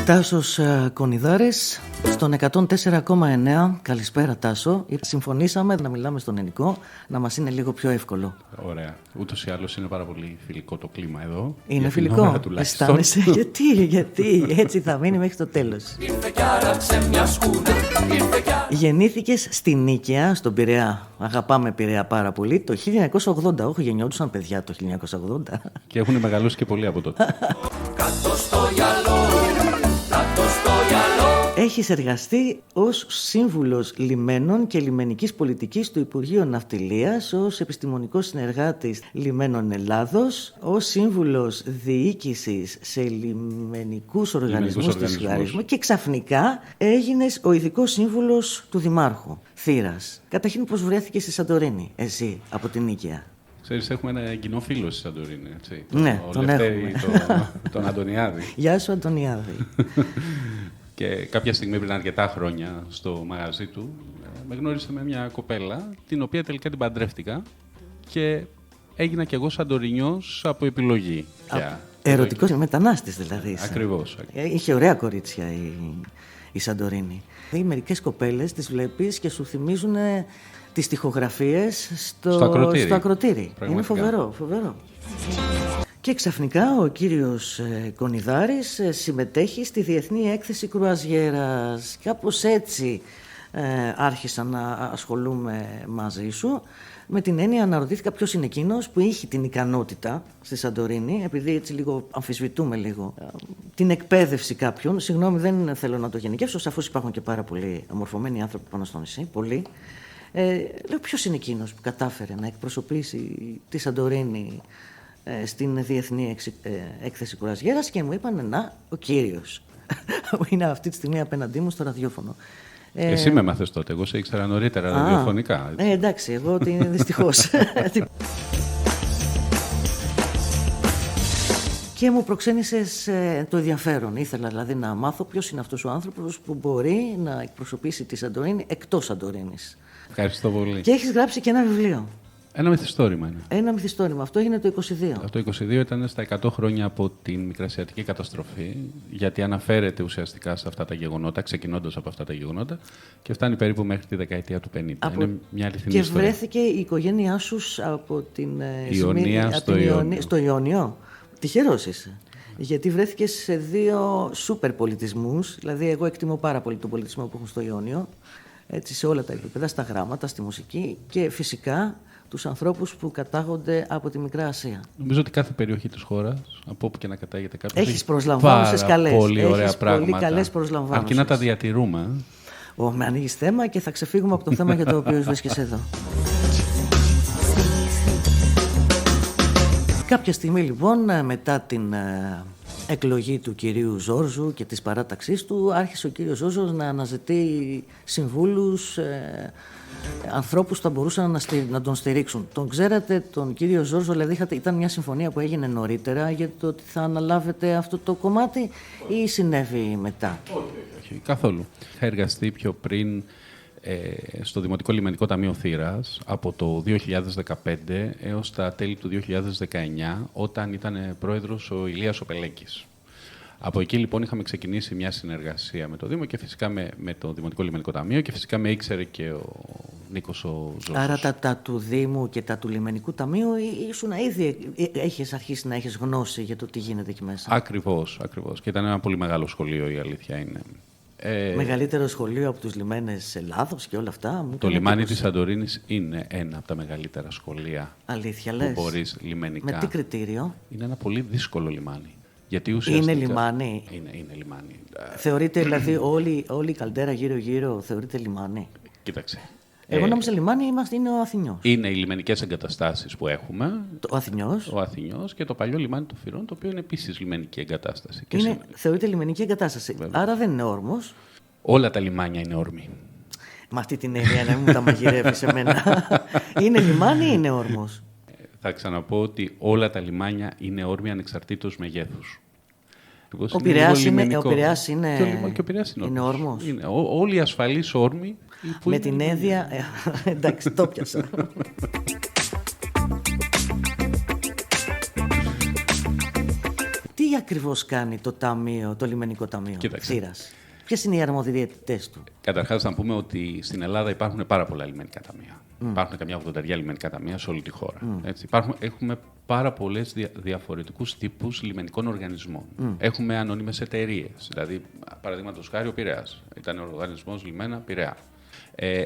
Τάσος Κονιδάρης στον 104,9. Καλησπέρα Τάσο. Συμφωνήσαμε να μιλάμε στον ελληνικό, να μας είναι λίγο πιο εύκολο. Ωραία. Ούτως ή άλλως είναι πάρα πολύ φιλικό το κλίμα εδώ. Είναι φιλικό, αισθάνεσαι. Γιατί έτσι θα μείνει μέχρι το τέλος. Γεννήθηκες στη Νίκαια, στον Πειραιά. Αγαπάμε Πειραιά πάρα πολύ. Το 1980, όχι γεννιόντουσαν παιδιά το 1980. Και έχουν μεγαλώσει και πολύ από τότε. Έχεις εργαστεί ως σύμβουλος λιμένων και λιμενικής πολιτικής του Υπουργείου Ναυτιλίας, ως επιστημονικός συνεργάτης λιμένων Ελλάδος, ως σύμβουλος διοίκησης σε λιμενικούς οργανισμούς της Χλαρίσμου και ξαφνικά έγινες ο ειδικός σύμβουλος του Δημάρχου Θήρας. Καταρχήν, πώς βρέθηκες στη Σαντορίνη, εσύ, από την Νίκαια? Ξέρεις, έχουμε ένα κοινό φίλο στη Σαντορίνη, έτσι. Ναι, τον έχουμε. Τον Αντωνιάδη. Γεια σου, Αντωνιάδη. Και κάποια στιγμή πριν αρκετά χρόνια στο μαγαζί του με γνώρισε με μια κοπέλα, την οποία τελικά την παντρεύτηκα και έγινα κι εγώ Σαντορινιός από επιλογή. Ερωτικός μετανάστης δηλαδή. Ακριβώς. Είχε ωραία κορίτσια η Σαντορίνη. Μερικές κοπέλες τις βλέπεις και σου θυμίζουν τις τοιχογραφίες στο ακροτήρι. Είναι φοβερό. Και ξαφνικά ο κύριος Κονιδάρης συμμετέχει στη Διεθνή Έκθεση Κρουαζιέρας. Κάπως έτσι άρχισα να ασχολούμαι μαζί σου. Με την έννοια αναρωτήθηκα ποιος είναι εκείνος που είχε την ικανότητα στη Σαντορίνη, επειδή έτσι λίγο αμφισβητούμε λίγο την εκπαίδευση κάποιων. Συγγνώμη, δεν θέλω να το γενικεύσω, σαφώς υπάρχουν και πάρα πολλοί ομορφωμένοι άνθρωποι πάνω στο νησί, πολλοί. Λέω ποιος είναι εκείνος που κατάφερε να εκπροσωπήσει τη Σαντορίνη στην Διεθνή Έκθεση Κουραζιέρας, και μου είπαν να, ο κύριος που είναι αυτή τη στιγμή απέναντί μου στο ραδιόφωνο. Εσύ με μάθες τότε, εγώ σε ήξερα νωρίτερα ραδιοφωνικά. Εντάξει, εγώ δυστυχώς. Και μου προξένησες το ενδιαφέρον. Ήθελα δηλαδή να μάθω ποιος είναι αυτός ο άνθρωπος που μπορεί να εκπροσωπήσει τη Σαντορίνη εκτός Σαντορίνης. Ευχαριστώ πολύ. Και έχεις γράψει και ένα βιβλίο. Ένα μυθιστόρημα είναι. Ένα μυθιστόρημα. Αυτό έγινε το 22. Το 22 ήταν στα 100 χρόνια από την Μικρασιατική καταστροφή, γιατί αναφέρεται ουσιαστικά σε αυτά τα γεγονότα, ξεκινώντας από αυτά τα γεγονότα, και φτάνει περίπου μέχρι τη δεκαετία του 50. Είναι μια αληθινή ιστορία. Και βρέθηκε η οικογένειά σου από την Ιωνία στο Ιόνιο. Τυχερός είσαι. Γιατί βρέθηκε σε δύο σούπερ πολιτισμούς. Δηλαδή, εγώ εκτιμώ πάρα πολύ τον πολιτισμό που έχουν στο Ιόνιο. Έτσι, σε όλα τα επίπεδα, στα γράμματα, στη μουσική και φυσικά τους ανθρώπους που κατάγονται από τη Μικρά Ασία. Νομίζω ότι κάθε περιοχή της χώρας, από όπου και να κατάγεται κάποιος, έχεις προσλαμβάνωσες καλές. Πολύ ωραία πράγματα. Πολύ καλές προσλαμβάνωσες. Αρκεί να τα διατηρούμε. Με ανοίγεις θέμα και θα ξεφύγουμε από το θέμα για το οποίο βρίσκεσαι εδώ. Κάποια στιγμή λοιπόν, μετά την εκλογή του κυρίου Ζόρζου και της παράταξής του, άρχισε ο κύριος Ζόρζος να αναζητεί συμβούλους, ανθρώπους που θα μπορούσαν να τον στηρίξουν. Τον ξέρατε τον κύριο Ζόρζο, δηλαδή ήταν μια συμφωνία που έγινε νωρίτερα για το ότι θα αναλάβετε αυτό το κομμάτι, ή συνέβη μετά? Όχι, καθόλου. Είχα εργαστεί πιο πριν στο Δημοτικό Λιμενικό Ταμείο Θήρας από το 2015 έως τα τέλη του 2019, όταν ήταν πρόεδρος ο Ηλίας ο Πελέκης. Από εκεί λοιπόν είχαμε ξεκινήσει μια συνεργασία με το Δήμο και φυσικά με το Δημοτικό Λιμενικό Ταμείο, και φυσικά με ήξερε και ο Νίκος ο Ζώσος. Άρα τα του Δήμου και τα του Λιμενικού Ταμείου ήσουν ήδη, έχεις αρχίσει να έχεις γνώση για το τι γίνεται εκεί μέσα? Ακριβώς. Και ήταν ένα πολύ μεγάλο σχολείο, η αλήθεια είναι. Μεγαλύτερο σχολείο από τους λιμένες Ελλάδος και όλα αυτά. Το λιμάνι της Σαντορίνης είναι ένα από τα μεγαλύτερα σχολεία. Αλήθεια που λες? μπορείς λιμενικά. Με τι κριτήριο? Είναι ένα πολύ δύσκολο λιμάνι. Γιατί ουσιαστικά είναι λιμάνι. Είναι λιμάνι. Θεωρείται δηλαδή όλη η καλντέρα γύρω-γύρω θεωρείται λιμάνι? Κοίταξε. Εγώ νόμιζα λιμάνι είναι ο Αθηνιός. Είναι οι λιμενικές εγκαταστάσεις που έχουμε. Ο Αθηνιός και το παλιό λιμάνι των Φυρών, το οποίο είναι επίσης λιμενική εγκατάσταση. Θεωρείται λιμενική εγκατάσταση. Βέβαια. Άρα δεν είναι όρμος. Όλα τα λιμάνια είναι όρμοι. Με αυτή την έννοια να μην τα μαγειρεύεις εμένα. Είναι λιμάνι ή είναι όρμος? Θα ξαναπώ ότι όλα τα λιμάνια είναι όρμοι ανεξαρτήτως μεγέθους. Ο Πειραιάς είναι όρμος. Είναι όλοι οι ασφαλείς όρμοι. Με την έννοια. Εντάξει, το πιάσα. Τι Τι ακριβώς κάνει το Λιμενικό Ταμείο Θήρας? Ποιες είναι οι αρμοδιότητες του? Καταρχάς, να πούμε ότι στην Ελλάδα υπάρχουν πάρα πολλά λιμενικά ταμεία. Υπάρχουν καμιά 80 λιμενικά ταμεία σε όλη τη χώρα. Έτσι. Έχουμε πάρα πολλές διαφορετικούς τύπους λιμενικών οργανισμών. Έχουμε ανώνυμες εταιρείες. Δηλαδή, παραδείγματος χάρη, ο Πειραιάς ήταν ο οργανισμός Λιμένα Πειραιά.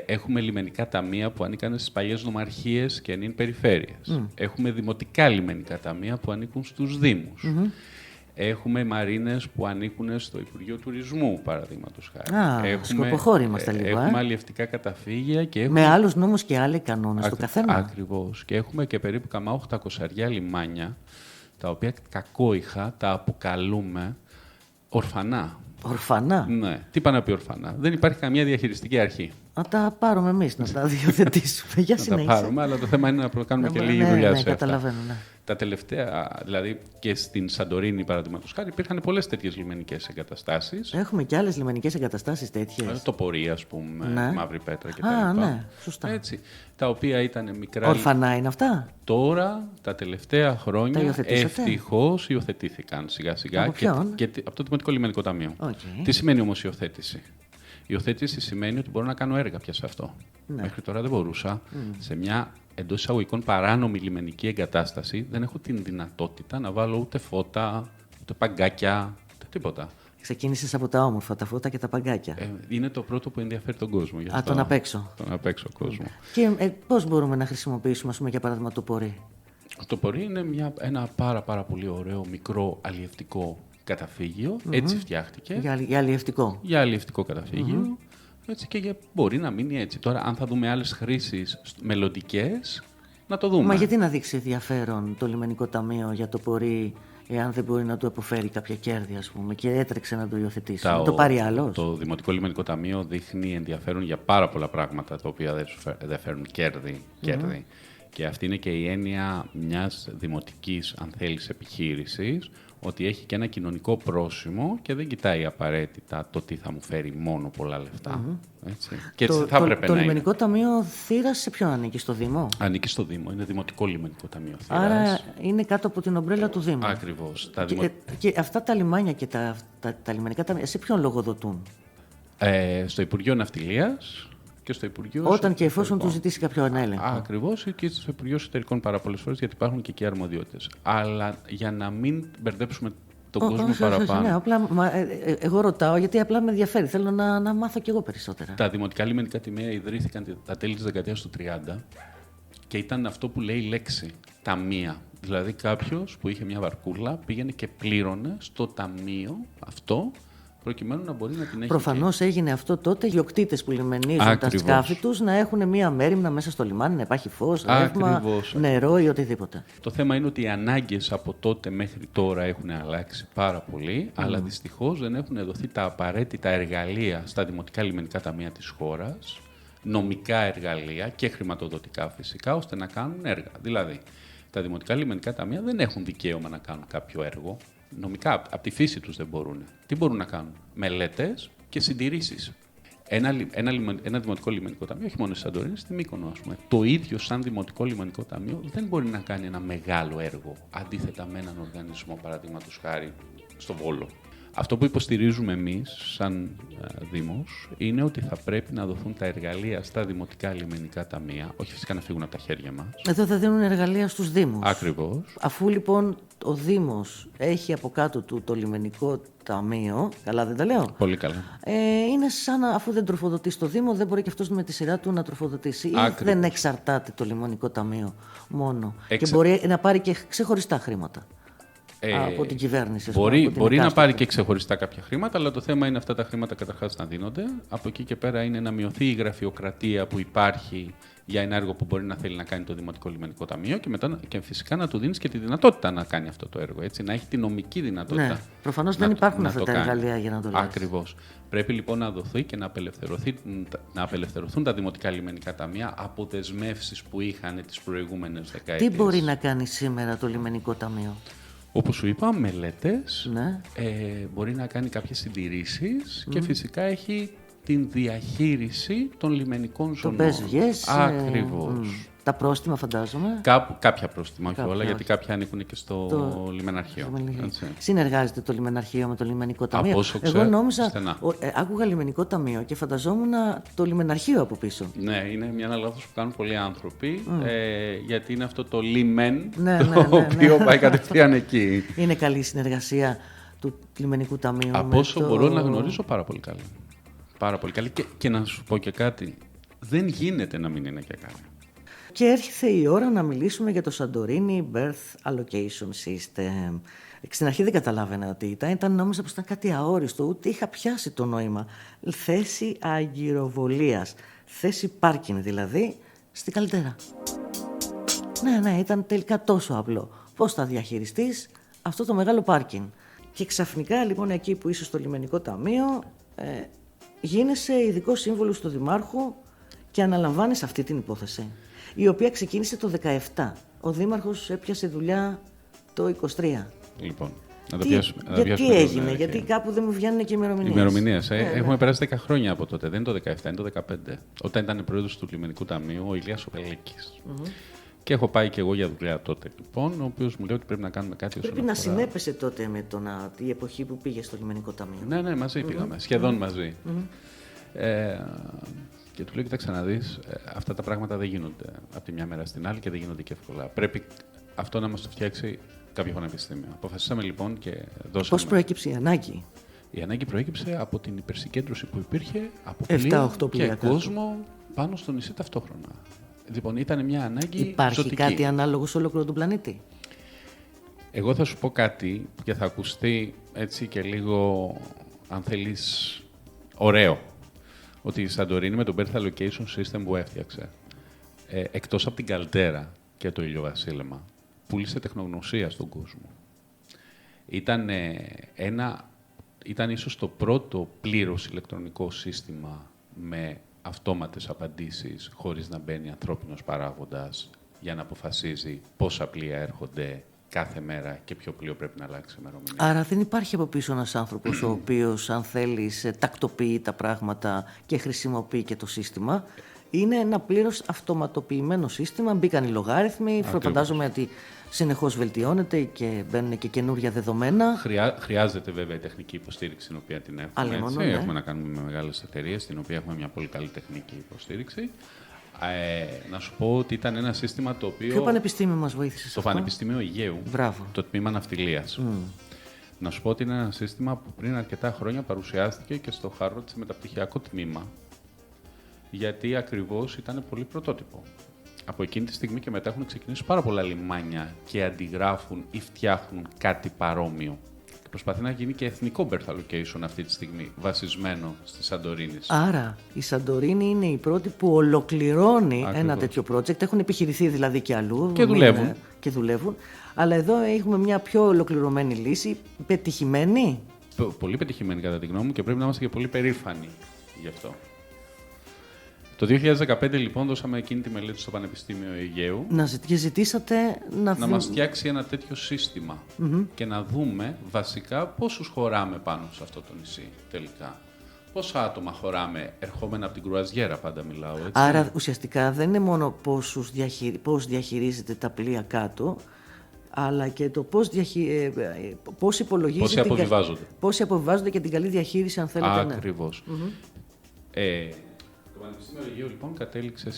Έχουμε λιμενικά ταμεία που ανήκαν στις παλιές νομαρχίες και νυν περιφέρειες. Έχουμε δημοτικά λιμενικά ταμεία που ανήκουν στους δήμους. Έχουμε μαρίνες που ανήκουν στο Υπουργείο Τουρισμού, παραδείγματος χάρη. Σκοποχώροι είμαστε λίγο. Έχουμε αλλιευτικά καταφύγια και με άλλους νόμους και άλλοι κανόνες στο καθένα. Ακριβώς. Και έχουμε και περίπου καμά 800 λιμάνια, τα οποία κακόηχα τα αποκαλούμε ορφανά. Ορφανά. Ναι. Τι πάνε να πει ορφανά? Δεν υπάρχει καμία διαχειριστική αρχή. Να τα πάρουμε εμείς, να τα διοθετήσουμε. Για συνέχεια. Να τα πάρουμε, αλλά το θέμα είναι να κάνουμε και λίγη δουλειά σε αυτά. Καταλαβαίνω, ναι. Τα τελευταία, δηλαδή και στην Σαντορίνη, παραδείγματος χάρη, υπήρχαν πολλές τέτοιες λιμενικές εγκαταστάσεις. Έχουμε και άλλες λιμενικές εγκαταστάσεις τέτοιες. Το Πορεί, ας πούμε, ναι. Μαύρη Πέτρα κτλ. Ναι, σωστά. Έτσι, τα οποία ήταν μικρά. Ορφανά είναι αυτά. Τώρα, τα τελευταία χρόνια, ευτυχώς υιοθετήθηκαν σιγά-σιγά από το Δημοτικό Λιμενικό Ταμείο. Τι σημαίνει όμως υιοθέτηση? Η υιοθέτηση σημαίνει ότι μπορώ να κάνω έργα πια σε αυτό. Ναι. Μέχρι τώρα δεν μπορούσα. Σε μια εντός εισαγωγικών παράνομη λιμενική εγκατάσταση δεν έχω την δυνατότητα να βάλω ούτε φώτα, ούτε παγκάκια, ούτε τίποτα. Ξεκίνησες από τα όμορφα, τα φώτα και τα παγκάκια. Είναι το πρώτο που ενδιαφέρει τον κόσμο. Τον απ' έξω. Τον απ' έξω κόσμο. Και πώς μπορούμε να χρησιμοποιήσουμε, ας πούμε, για παράδειγμα, το Πορεί? Το Πορεί είναι ένα πάρα πολύ ωραίο μικρό αλλιευτικό καταφύγιο. Έτσι φτιάχτηκε. Για αλλιευτικό. Για αλλιευτικό καταφύγιο. Έτσι και μπορεί να μείνει έτσι. Τώρα, αν θα δούμε άλλες χρήσεις μελλοντικές, να το δούμε. Μα γιατί να δείξει ενδιαφέρον το Λιμενικό Ταμείο για το Πορεί, εάν δεν μπορεί να του αποφέρει κάποια κέρδη, ας πούμε, και έτρεξε να το υιοθετήσει? Να το πάρει άλλος? Το Δημοτικό Λιμενικό Ταμείο δείχνει ενδιαφέρον για πάρα πολλά πράγματα τα οποία δεν φέρνουν κέρδη. Και αυτή είναι και η έννοια μιας δημοτικής, αν θέλεις, επιχείρησης, ότι έχει και ένα κοινωνικό πρόσημο και δεν κοιτάει απαραίτητα το τι θα μου φέρει μόνο πολλά λεφτά. Έτσι. Και έτσι θα έπρεπε να είναι. Το Λιμενικό Ταμείο Θήρας σε ποιον ανήκει? Στο Δήμο? Ανήκει στο Δήμο. Είναι Δημοτικό Λιμενικό Ταμείο Θήρας. Άρα είναι κάτω από την ομπρέλα του Δήμου. Ακριβώς. Και αυτά τα λιμάνια και τα λιμενικά ταμεία σε ποιον λογοδοτούν? Στο Υπουργείο Ναυτιλίας. Και στο Υπουργείο Όταν και εφόσον του ζητήσει κάποιον έλεγχο. Ακριβώς, και στο Υπουργείο Εσωτερικών πάρα πολλές φορές, γιατί υπάρχουν και εκεί αρμοδιότητες. Αλλά για να μην μπερδέψουμε τον κόσμο παραπάνω. Ναι, απλά, εγώ ρωτάω γιατί απλά με ενδιαφέρει. Θέλω να μάθω κι εγώ περισσότερα. Τα δημοτικά λιμενικά ταμεία ιδρύθηκαν τα τέλη της δεκαετίας του 30 και ήταν αυτό που λέει η λέξη ταμεία. Δηλαδή κάποιος που είχε μια βαρκούλα πήγαινε και πλήρωνε στο ταμείο αυτό, προκειμένου να μπορεί να την έχει. Προφανώς έγινε αυτό τότε. Οι ιδιοκτήτες που λιμενίζουν τα σκάφη τους να έχουν μία μέριμνα μέσα στο λιμάνι, να υπάρχει φως, ρεύμα, νερό ή οτιδήποτε. Το θέμα είναι ότι οι ανάγκες από τότε μέχρι τώρα έχουν αλλάξει πάρα πολύ, αλλά δυστυχώς δεν έχουν δοθεί τα απαραίτητα εργαλεία στα δημοτικά λιμενικά ταμεία της χώρας, νομικά εργαλεία και χρηματοδοτικά φυσικά, ώστε να κάνουν έργα. Δηλαδή, τα δημοτικά λιμενικά ταμεία δεν έχουν δικαίωμα να κάνουν κάποιο έργο. Νομικά, από τη φύση τους δεν μπορούν. Τι μπορούν να κάνουν? Μελέτες και συντηρήσεις. Ένα δημοτικό λιμενικό ταμείο, όχι μόνο στη Σαντορίνη, στη Μύκονο, ας πούμε. Το ίδιο σαν δημοτικό λιμενικό ταμείο δεν μπορεί να κάνει ένα μεγάλο έργο, αντίθετα με έναν οργανισμό, παραδείγματος χάρη, στο Βόλο. Αυτό που υποστηρίζουμε εμείς, σαν Δήμος, είναι ότι θα πρέπει να δοθούν τα εργαλεία στα δημοτικά λιμενικά ταμεία, όχι φυσικά να φύγουν από τα χέρια μας. Εδώ θα δίνουν εργαλεία στους Δήμους. Ακριβώς. Αφού λοιπόν ο Δήμος έχει από κάτω του το λιμενικό ταμείο, καλά δεν τα λέω? Πολύ καλά. Είναι σαν αφού δεν τροφοδοτήσει το Δήμο, δεν μπορεί και αυτός με τη σειρά του να τροφοδοτήσει. Ή δεν εξαρτάται το λιμενικό ταμείο μόνο. Και μπορεί να πάρει και ξεχωριστά χρήματα. Από την κυβέρνηση. Μπορεί να πάρει και ξεχωριστά κάποια χρήματα, αλλά το θέμα είναι αυτά τα χρήματα καταρχάς να δίνονται. Από εκεί και πέρα είναι να μειωθεί η γραφειοκρατία που υπάρχει για ένα έργο που μπορεί να θέλει να κάνει το Δημοτικό Λιμενικό Ταμείο και μετά και φυσικά να του δίνεις και τη δυνατότητα να κάνει αυτό το έργο. Έτσι, να έχει τη νομική δυνατότητα. Ναι, προφανώς δεν υπάρχουν αυτά τα εργαλεία για να το λες. Ακριβώς. Πρέπει λοιπόν να δοθεί και να απελευθερωθούν τα Δημοτικά Λιμενικά Ταμεία από δεσμεύσεις που είχαν τις προηγούμενες δεκαετίες. Τι μπορεί να κάνει σήμερα το Λιμενικό Ταμείο? Όπως σου είπα, μελέτες, ναι. Μπορεί να κάνει κάποιες συντηρήσεις και φυσικά έχει την διαχείριση των λιμενικών ζωνών. Το BES-VIES. Ακριβώς. Τα πρόστιμα, φαντάζομαι. Κάποια πρόστιμα, όχι όλα, γιατί κάποια ανήκουν και στο λιμεναρχείο. Συνεργάζεται το λιμεναρχείο με το λιμενικό ταμείο. Από όσο Εγώ νόμιζα, στενά. άκουγα λιμενικό ταμείο και φανταζόμουν το λιμεναρχείο από πίσω. Ναι, είναι ένα λάθος που κάνουν πολλοί άνθρωποι, γιατί είναι αυτό το λιμέν, το οποίο πάει κατευθείαν εκεί. Είναι καλή η συνεργασία του λιμενικού ταμείου. Από όσο μπορώ να γνωρίζω, πάρα πολύ καλή. Πάρα πολύ καλή. Και να σου πω και κάτι, δεν γίνεται να μην είναι και καλή. Και έρχεται η ώρα να μιλήσουμε για το Santorini Birth Allocation System. Στην αρχή δεν καταλάβαινα τι ήταν, νόμιζα πως ήταν κάτι αόριστο, ούτε είχα πιάσει το νόημα. Θέση αγκυροβολίας, θέση πάρκινγκ δηλαδή, στην Καλτέρα. Ναι, ήταν τελικά τόσο απλό. Πώς θα διαχειριστείς αυτό το μεγάλο πάρκινγκ. Και ξαφνικά λοιπόν εκεί που είσαι στο λιμενικό ταμείο, γίνεσαι ειδικός σύμβουλος του Δημάρχου και αναλαμβάνεις αυτή την υπόθεση, η οποία ξεκίνησε το 17. Ο Δήμαρχος έπιασε δουλειά το 23. Λοιπόν, γιατί έγινε, γιατί κάπου δεν μου βγαίνουν και ημερομηνίες. Έχουμε περάσει 10 χρόνια από τότε, δεν είναι το 17, είναι το 15. Όταν ήταν πρόεδρος του Λιμενικού Ταμείου, ο Ηλίας ο Πελέκης. Και έχω πάει και εγώ για δουλειά τότε, λοιπόν, ο οποίος μου λέει ότι πρέπει να κάνουμε κάτι. Πρέπει να συνέπεσε τότε με η εποχή που πήγε στο Λιμενικό Ταμείο. Ναι, μαζί πήγαμε, σχεδόν μαζί. Και του λέω, κοίταξε να δεις, αυτά τα πράγματα δεν γίνονται από τη μια μέρα στην άλλη και δεν γίνονται και εύκολα. Πρέπει αυτό να μας το φτιάξει κάποιο πανεπιστήμιο. Αποφασίσαμε λοιπόν και δώσαμε. Πώς προέκυψε η ανάγκη? Η ανάγκη προέκυψε από την υπερσυγκέντρωση που υπήρχε από πλοία και κόσμο πάνω στο νησί ταυτόχρονα. Λοιπόν, ήταν μια ανάγκη. Υπάρχει ζωτική. Κάτι ανάλογο σε ολόκληρο τον πλανήτη? Εγώ θα σου πω κάτι και θα ακουστεί έτσι και λίγο, αν θέλεις, ωραίο. Ότι η Santorini με το Birth Allocation System που έφτιαξε, εκτός από την Καλτέρα και το ηλιοβασίλεμα, πούλησε τεχνογνωσία στον κόσμο. Ήταν ίσως το πρώτο πλήρως ηλεκτρονικό σύστημα με αυτόματες απαντήσεις, χωρίς να μπαίνει ανθρώπινος παράγοντας για να αποφασίζει πόσα πλοία έρχονται κάθε μέρα και ποιο πλοίο πρέπει να αλλάξει ημερομηνία. Άρα δεν υπάρχει από πίσω ένας άνθρωπος ο οποίος, αν θέλεις, τακτοποιεί τα πράγματα και χρησιμοποιεί και το σύστημα. Είναι ένα πλήρως αυτοματοποιημένο σύστημα. Μπήκαν οι λογάριθμοι. Φαντάζομαι ότι συνεχώς βελτιώνεται και μπαίνουν και καινούργια δεδομένα. Χρειάζεται βέβαια η τεχνική υποστήριξη, την οποία την έχουμε. Ναι. Έχουμε να κάνουμε με μεγάλες εταιρείες, στην οποία έχουμε μια πολύ καλή τεχνική υποστήριξη. Να σου πω ότι ήταν ένα σύστημα το οποίο. Ποιο πανεπιστήμιο μας βοήθησε? Το Πανεπιστήμιο Αιγαίου. Μπράβο. Το τμήμα Ναυτιλίας. Να σου πω ότι είναι ένα σύστημα που πριν αρκετά χρόνια παρουσιάστηκε και στο Harvard σε μεταπτυχιακό τμήμα. Γιατί ακριβώς ήταν πολύ πρωτότυπο. Από εκείνη τη στιγμή και μετά έχουν ξεκινήσει πάρα πολλά λιμάνια και αντιγράφουν ή φτιάχνουν κάτι παρόμοιο. Και προσπαθεί να γίνει και εθνικό birth allocation αυτή τη στιγμή, βασισμένο στη Santorini. Άρα η Santorini είναι η πρώτη που ολοκληρώνει ένα τέτοιο project. Έχουν επιχειρηθεί δηλαδή και αλλού. Και δουλεύουν. Αλλά εδώ έχουμε μια πιο ολοκληρωμένη λύση, πετυχημένη. Πολύ πετυχημένη κατά τη γνώμη μου και πρέπει να είμαστε και πολύ περήφανοι γι' αυτό. Το 2015 λοιπόν δώσαμε εκείνη τη μελέτη στο Πανεπιστήμιο Αιγαίου και ζητήσατε να μας φτιάξει ένα τέτοιο σύστημα και να δούμε βασικά πόσους χωράμε πάνω σε αυτό το νησί τελικά. Πόσα άτομα χωράμε ερχόμενα από την κρουαζιέρα, πάντα μιλάω έτσι. Άρα ουσιαστικά δεν είναι μόνο πώς διαχειρίζεται τα πλοία κάτω, αλλά και το πώς υπολογίζεται. Πόσοι αποβιβάζονται και την καλή διαχείριση, αν θέλετε. Ακριβώς. Το Πανεπιστήμιο Αιγαίου λοιπόν κατέληξε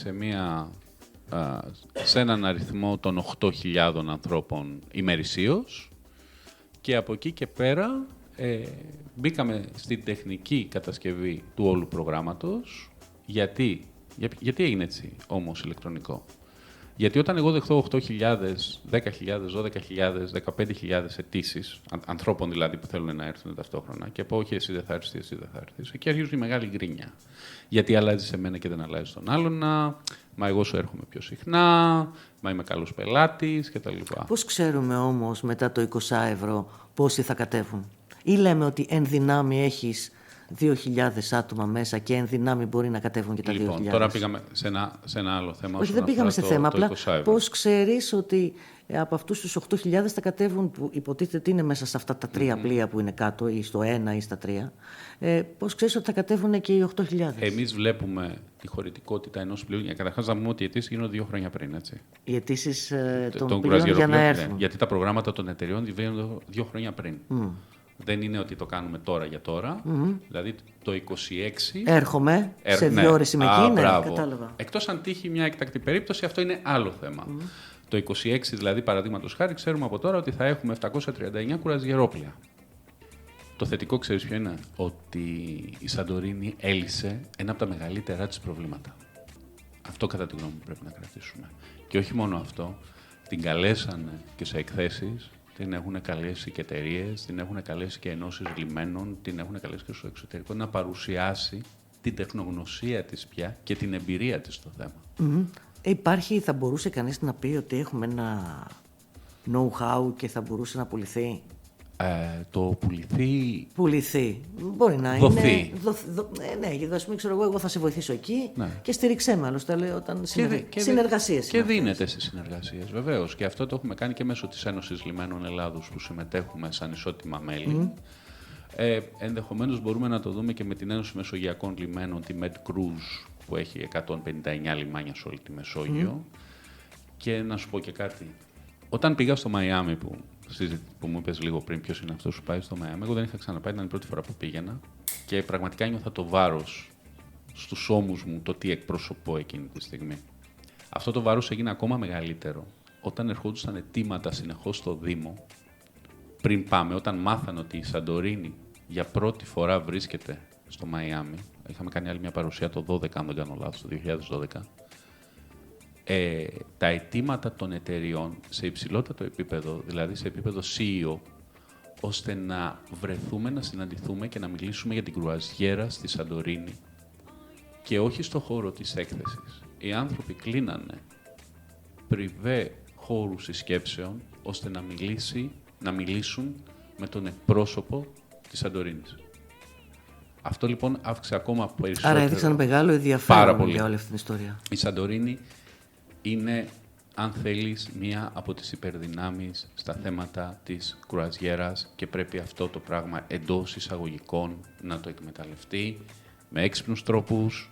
σε έναν αριθμό των 8.000 ανθρώπων ημερησίως και από εκεί και πέρα μπήκαμε στην τεχνική κατασκευή του όλου προγράμματος. Γιατί έγινε έτσι όμως ηλεκτρονικό? Γιατί όταν εγώ δεχτώ 8.000, 10.000, 12.000, 15.000 αιτήσεις, ανθρώπων δηλαδή που θέλουν να έρθουν ταυτόχρονα, και πω όχι, εσύ δεν θα έρθεις, εσύ δεν θα έρθεις, εκεί αρχίζουν η μεγάλη γκρίνια. Γιατί αλλάζει σε μένα και δεν αλλάζει στον άλλον, μα εγώ σου έρχομαι πιο συχνά, μα είμαι καλός πελάτης κτλ. Πώς ξέρουμε όμως μετά το 20 ευρώ πόσοι θα κατέβουν? Ή λέμε ότι εν δυνάμει έχεις 2.000 άτομα μέσα και εν δυνάμει μπορεί να κατέβουν και τα 2.000. Λοιπόν, τώρα πήγαμε σε ένα άλλο θέμα. Όχι, δεν πήγαμε σε θέμα. Απλά πώς ξέρεις ότι Από αυτούς τους 8.000 θα κατέβουν, που υποτίθεται ότι είναι μέσα σε αυτά τα 3 πλοία που είναι κάτω, ή στο 1 ή στα 3. Πώς ξέρεις ότι θα κατέβουν και οι 8.000? Εμείς βλέπουμε τη χωρητικότητα ενός πλοίου. Καταρχάς, να πούμε ότι οι αιτήσεις γίνονται 2 χρόνια πριν. Έτσι. Οι αιτήσεις των πλοίων για να έρθουν. Ναι, γιατί τα προγράμματα των εταιρεών βγαίνουν 2 χρόνια πριν. Δεν είναι ότι το κάνουμε τώρα για τώρα. Δηλαδή το 26. Έρχομαι σε 2 ώρες είμαι εκεί. Ναι, κατάλαβα. Εκτός αν τύχει μια εκτακτή περίπτωση, αυτό είναι άλλο θέμα. Το 26, δηλαδή, παραδείγματος χάρη, ξέρουμε από τώρα ότι θα έχουμε 739 κουραζιερόπλια. Το θετικό, ξέρεις ποιο είναι? Ότι η Σαντορίνη έλυσε ένα από τα μεγαλύτερά της προβλήματα. Αυτό, κατά τη γνώμη μου, πρέπει να κρατήσουμε. Και όχι μόνο αυτό, την καλέσανε και σε εκθέσεις, την έχουν καλέσει και εταιρείες, την έχουν καλέσει και ενώσεις λιμένων, την έχουν καλέσει και στο εξωτερικό να παρουσιάσει την τεχνογνωσία της πια και την εμπειρία της στο θέμα. Υπάρχει, θα μπορούσε κανείς να πει ότι έχουμε ένα know-how και θα μπορούσε να πουληθεί? Το πουληθεί. Μπορεί να δοθεί. Είναι. Ναι, ας πούμε, ξέρω εγώ θα σε βοηθήσω εκεί, ναι, και στήριξέ με. Άλλωστε, λέω, όταν συνεργασίες. Και δίνεται στις συνεργασίες, βεβαίως. Και αυτό το έχουμε κάνει και μέσω της Ένωσης Λιμένων Ελλάδος, που συμμετέχουμε σαν ισότιμα μέλη. Ενδεχομένως μπορούμε να το δούμε και με την Ένωση Μεσογειακών Λιμένων, τη MedCruise, που έχει 159 λιμάνια σε όλη τη Μεσόγειο. Και να σου πω και κάτι. Όταν πήγα στο Μαϊάμι, που μου είπες λίγο πριν ποιος είναι αυτός που πάει στο Μαϊάμι, εγώ δεν είχα ξαναπάει, ήταν η πρώτη φορά που πήγαινα και πραγματικά νιώθα το βάρος στους ώμους μου, το τι εκπροσωπώ εκείνη τη στιγμή. Αυτό το βάρος έγινε ακόμα μεγαλύτερο όταν ερχόντουσαν αιτήματα συνεχώς στο Δήμο, πριν πάμε, όταν μάθανε ότι η Σαντορίνη για πρώτη φορά βρίσκεται στο Μαϊάμι. Είχαμε κάνει άλλη μια παρουσία το 2012, αν δεν κάνω λάθος, το 2012. Τα αιτήματα των εταιριών σε υψηλότερο επίπεδο, δηλαδή σε επίπεδο CEO, ώστε να βρεθούμε, να συναντηθούμε και να μιλήσουμε για την κρουαζιέρα στη Σαντορίνη και όχι στο χώρο της έκθεσης. Οι άνθρωποι κλείνανε πριβέ χώρους συσκέψεων ώστε να μιλήσουν με τον εκπρόσωπο της Σαντορίνης. Αυτό λοιπόν αύξησε ακόμα περισσότερο. Άρα έδειξαν μεγάλο ενδιαφέρον για όλη αυτή την ιστορία. Η Σαντορίνη είναι, αν θέλεις, μία από τις υπερδυνάμεις στα θέματα της κρουαζιέρας και πρέπει αυτό το πράγμα εντός εισαγωγικών να το εκμεταλλευτεί με έξυπνους τρόπους,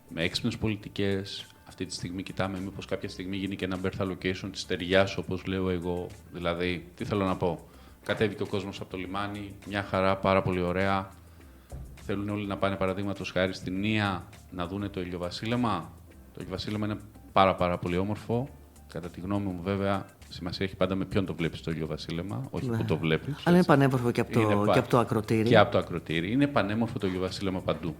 με έξυπνες πολιτικές. Αυτή τη στιγμή κοιτάμε μήπως κάποια στιγμή γίνει και ένα berth allocation της ταιριάς, όπως λέω εγώ. Δηλαδή, τι θέλω να πω, κατέβηκε ο κόσμος από το λιμάνι, μια χαρά, πάρα πολύ ωραία. Θέλουν όλοι να πάνε, παραδείγματος χάρη, στην Νία να δούνε το ηλιοβασίλεμα. Το ηλιοβασίλεμα είναι πάρα πολύ όμορφο. Κατά τη γνώμη μου, βέβαια, σημασία έχει πάντα με ποιον το βλέπεις το ηλιοβασίλεμα, όχι που το βλέπεις. Αλλά είναι πανέμορφο και από το ακροτήρι. Και από το ακροτήρι. Είναι πανέμορφο το ηλιοβασίλεμα παντού.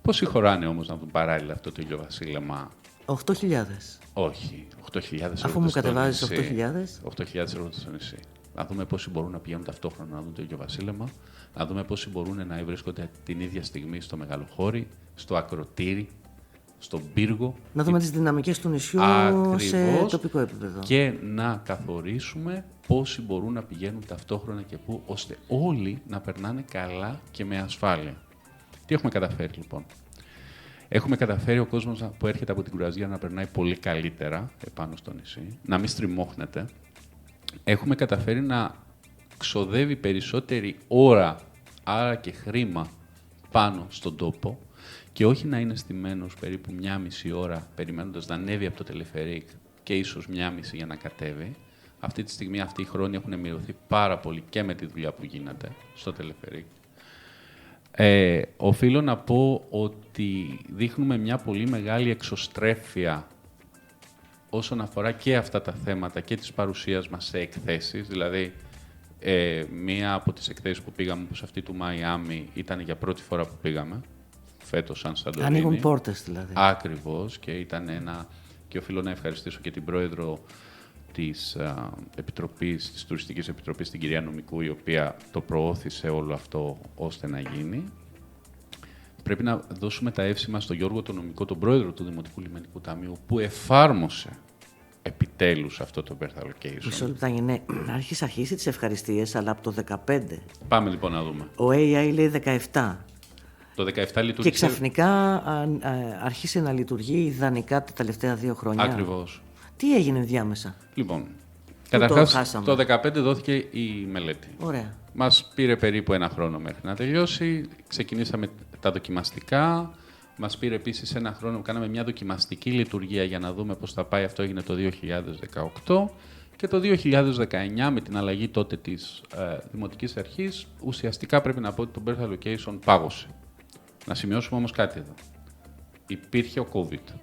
Πόσοι χωράνε όμως να δουν παράλληλα αυτό το ηλιοβασίλεμα? 8.000. Όχι, 8.000. Αφού μου κατεβάζεις 8.000 ευρώ στο νησί. Να δούμε πόσοι μπορούν να πηγαίνουν ταυτόχρονα να δουν το ηλιοβασίλεμα, να δούμε πόσοι μπορούν να βρίσκονται την ίδια στιγμή στο μεγαλοχώρι, στο ακροτήρι, στον πύργο. Να δούμε τις δυναμικές του νησιού σε τοπικό επίπεδο. Και να καθορίσουμε πόσοι μπορούν να πηγαίνουν ταυτόχρονα και πού, ώστε όλοι να περνάνε καλά και με ασφάλεια. Τι έχουμε καταφέρει λοιπόν? Έχουμε καταφέρει ο κόσμος που έρχεται από την κρουαζιέρα να περνάει πολύ καλύτερα επάνω στο νησί, να μην στριμώχνεται. Έχουμε καταφέρει να ξοδεύει περισσότερη ώρα, άρα και χρήμα, πάνω στον τόπο και όχι να είναι στημένος περίπου 1,5 ώρα περιμένοντας να ανέβει από το τελεφερίκ και ίσως 1,5 για να κατέβει. Αυτή τη στιγμή αυτοί οι χρόνοι έχουν μειωθεί πάρα πολύ και με τη δουλειά που γίνεται στο τελεφερίκ. Οφείλω να πω ότι δείχνουμε μια πολύ μεγάλη εξωστρέφεια όσον αφορά και αυτά τα θέματα και της παρουσίας μας σε εκθέσεις. Δηλαδή, μία από τις εκθέσεις που πήγαμε, όπως αυτή του Μαϊάμι, ήταν για πρώτη φορά που πήγαμε, φέτος σαν Σαντορίνη. Ανοίγουν πόρτες δηλαδή. Ακριβώς, και ήταν και οφείλω να ευχαριστήσω και την πρόεδρο της Τουριστικής Επιτροπής, την κυρία Νομικού, η οποία το προώθησε όλο αυτό ώστε να γίνει. Πρέπει να δώσουμε τα εύσημα στον Γιώργο τον Νομικό, τον πρόεδρο του Δημοτικού Λιμενικού Ταμείου, που εφάρμοσε επιτέλους αυτό το berth allocation. Μισό λεπτά, ναι. Αρχίσει τις ευχαριστίες, αλλά από το 2015. Πάμε λοιπόν να δούμε. Ο AI λέει 17. Το 17 λειτουργήσε. Και ξαφνικά άρχισε να λειτουργεί ιδανικά τα τελευταία 2 χρόνια. Ακριβώς. Τι έγινε διάμεσα? Λοιπόν, Καταρχάς, το 2015 δόθηκε η μελέτη. Ωραία. Μας πήρε περίπου 1 χρόνο μέχρι να τελειώσει. Ξεκινήσαμε τα δοκιμαστικά. Μας πήρε επίσης 1 χρόνο που κάναμε μια δοκιμαστική λειτουργία για να δούμε πώς θα πάει. Αυτό έγινε το 2018. Και το 2019, με την αλλαγή τότε της Δημοτικής Αρχής, ουσιαστικά πρέπει να πω ότι το birth allocation πάγωσε. Να σημειώσουμε όμως κάτι εδώ. Υπήρχε ο COVID.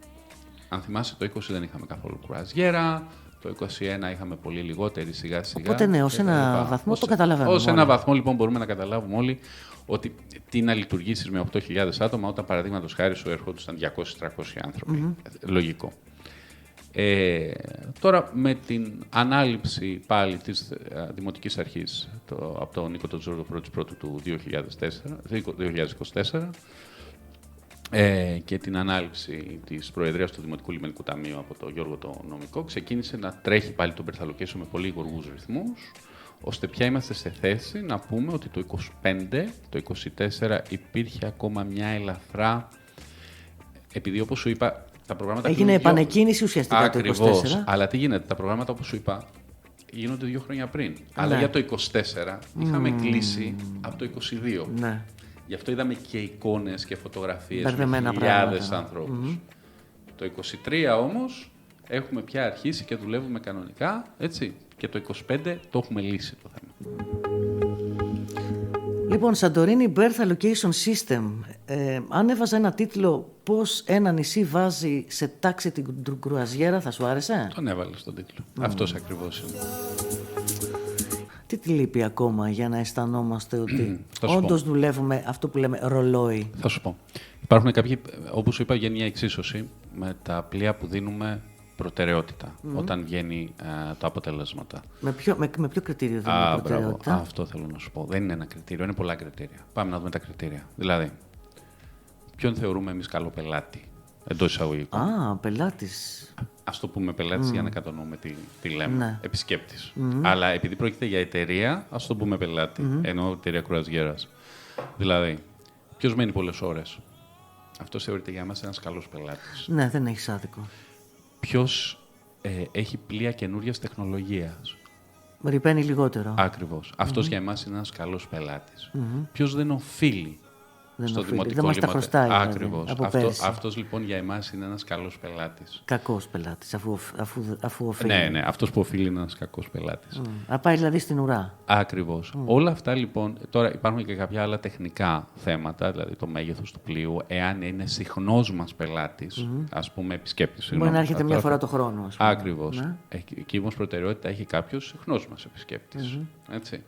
Αν θυμάσαι, το 20 δεν είχαμε καθόλου κρουαζιέρα, το 21 είχαμε πολύ λιγότερη σιγά-σιγά. Οπότε ναι, ως ένα βαθμό το καταλαβαίνουμε. Ως ένα βαθμό λοιπόν μπορούμε να καταλάβουμε όλοι ότι τι να λειτουργήσεις με 8.000 άτομα όταν παραδείγματος χάρη σου έρχονταν 200-300 άνθρωποι. Λογικό. Τώρα με την ανάληψη πάλι της Δημοτικής Αρχής από τον Νίκο Τζόρτζο πρώτου του 2024 και την ανάληψη της Προεδρίας του Δημοτικού Λιμενικού Ταμείου από τον Γιώργο το Νομικό, ξεκίνησε να τρέχει πάλι το birth allocation με πολύ γοργούς ρυθμούς, ώστε πια είμαστε σε θέση να πούμε ότι το 25, το 24 υπήρχε ακόμα μια ελαφρά, επειδή όπως σου είπα, τα προγράμματα έγινε επανεκκίνηση ουσιαστικά. Ακριβώς, το 24. Αλλά τι γίνεται, τα προγράμματα όπως σου είπα γίνονται 2 χρόνια πριν. Αλλά για το 24 είχαμε κλείσει από το 22. Ναι. Γι' αυτό είδαμε και εικόνες και φωτογραφίες με χιλιάδες ανθρώπους. Το 23 όμως έχουμε πια αρχίσει και δουλεύουμε κανονικά, έτσι. Και το 25 το έχουμε λύσει το θέμα. Λοιπόν, Santorini Birth Allocation System. Αν έβαζα ένα τίτλο «Πώς ένα νησί βάζει σε τάξη την κρουαζιέρα», θα σου άρεσε? Τον έβαλες τον τίτλο. Αυτός ακριβώς είναι. Τι τη λείπει ακόμα για να αισθανόμαστε ότι όντως δουλεύουμε αυτό που λέμε ρολόι? Θα σου πω. Υπάρχουν κάποιοι, όπως σου είπα, για μια εξίσωση με τα πλοία που δίνουμε προτεραιότητα όταν βγαίνει τα αποτελέσματα. Με ποιο κριτήριο δίνουμε προτεραιότητα? Αυτό θέλω να σου πω. Δεν είναι ένα κριτήριο, είναι πολλά κριτήρια. Πάμε να δούμε τα κριτήρια. Δηλαδή, ποιον θεωρούμε εμείς καλό πελάτη, εντός εισαγωγικών? Πελάτης. Ας το πούμε πελάτης για να κατανοούμε τι λέμε. Ναι. Επισκέπτης. Αλλά επειδή πρόκειται για εταιρεία, ας το πούμε πελάτη. Ενώ εταιρεία κρουαζιέρας. Δηλαδή, ποιος μένει πολλές ώρες? Αυτό θεωρείται για εμάς ένας καλός πελάτης. Ναι, δεν έχεις άδικο. Ποιος έχει πλοία καινούριας τεχνολογίας? Ρυπαίνει λιγότερο. Ακριβώς. Αυτός για εμάς είναι ένας καλός πελάτης. Ποιος δεν οφείλει στο δημοτικό δεν μας τα χρωστάει. Ακριβώς. Αυτός λοιπόν για εμάς είναι ένας καλός πελάτης. Κακός πελάτης, αφού οφείλει. Ναι, αυτός που οφείλει είναι ένας κακός πελάτης. Να πάει δηλαδή στην ουρά. Ακριβώς. Όλα αυτά λοιπόν, τώρα υπάρχουν και κάποια άλλα τεχνικά θέματα, δηλαδή το μέγεθος του πλοίου, εάν είναι συχνός μας πελάτης, ας πούμε επισκέπτης. Μπορεί να έρχεται μια φορά το χρόνο. Ακριβώς. Ναι. Εκεί όμως προτεραιότητα έχει κάποιος συχνός μας επισκέπτης. Έτσι.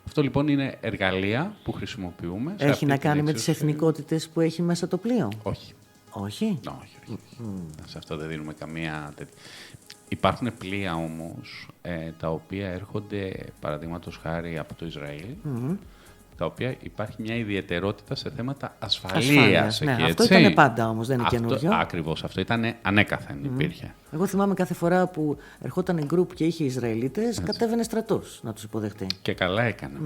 Αυτό λοιπόν είναι εργαλεία που χρησιμοποιούμε. Έχει να κάνει με τις εθνικότητες που έχει μέσα το πλοίο? Όχι. Όχι? Όχι. Σε αυτό δεν δίνουμε καμία τέτοια. Υπάρχουν πλοία όμως τα οποία έρχονται παραδείγματος χάρη από το Ισραήλ, τα οποία υπάρχει μια ιδιαιτερότητα σε θέματα ασφαλείας. Ναι, αυτό ήταν πάντα όμως, δεν είναι καινούριο. Ακριβώς, αυτό ήταν ανέκαθεν υπήρχε. Εγώ θυμάμαι κάθε φορά που ερχόταν γκρουπ και είχε Ισραηλίτες, κατέβαινε στρατός να τους υποδεχτεί. Και καλά έκανε.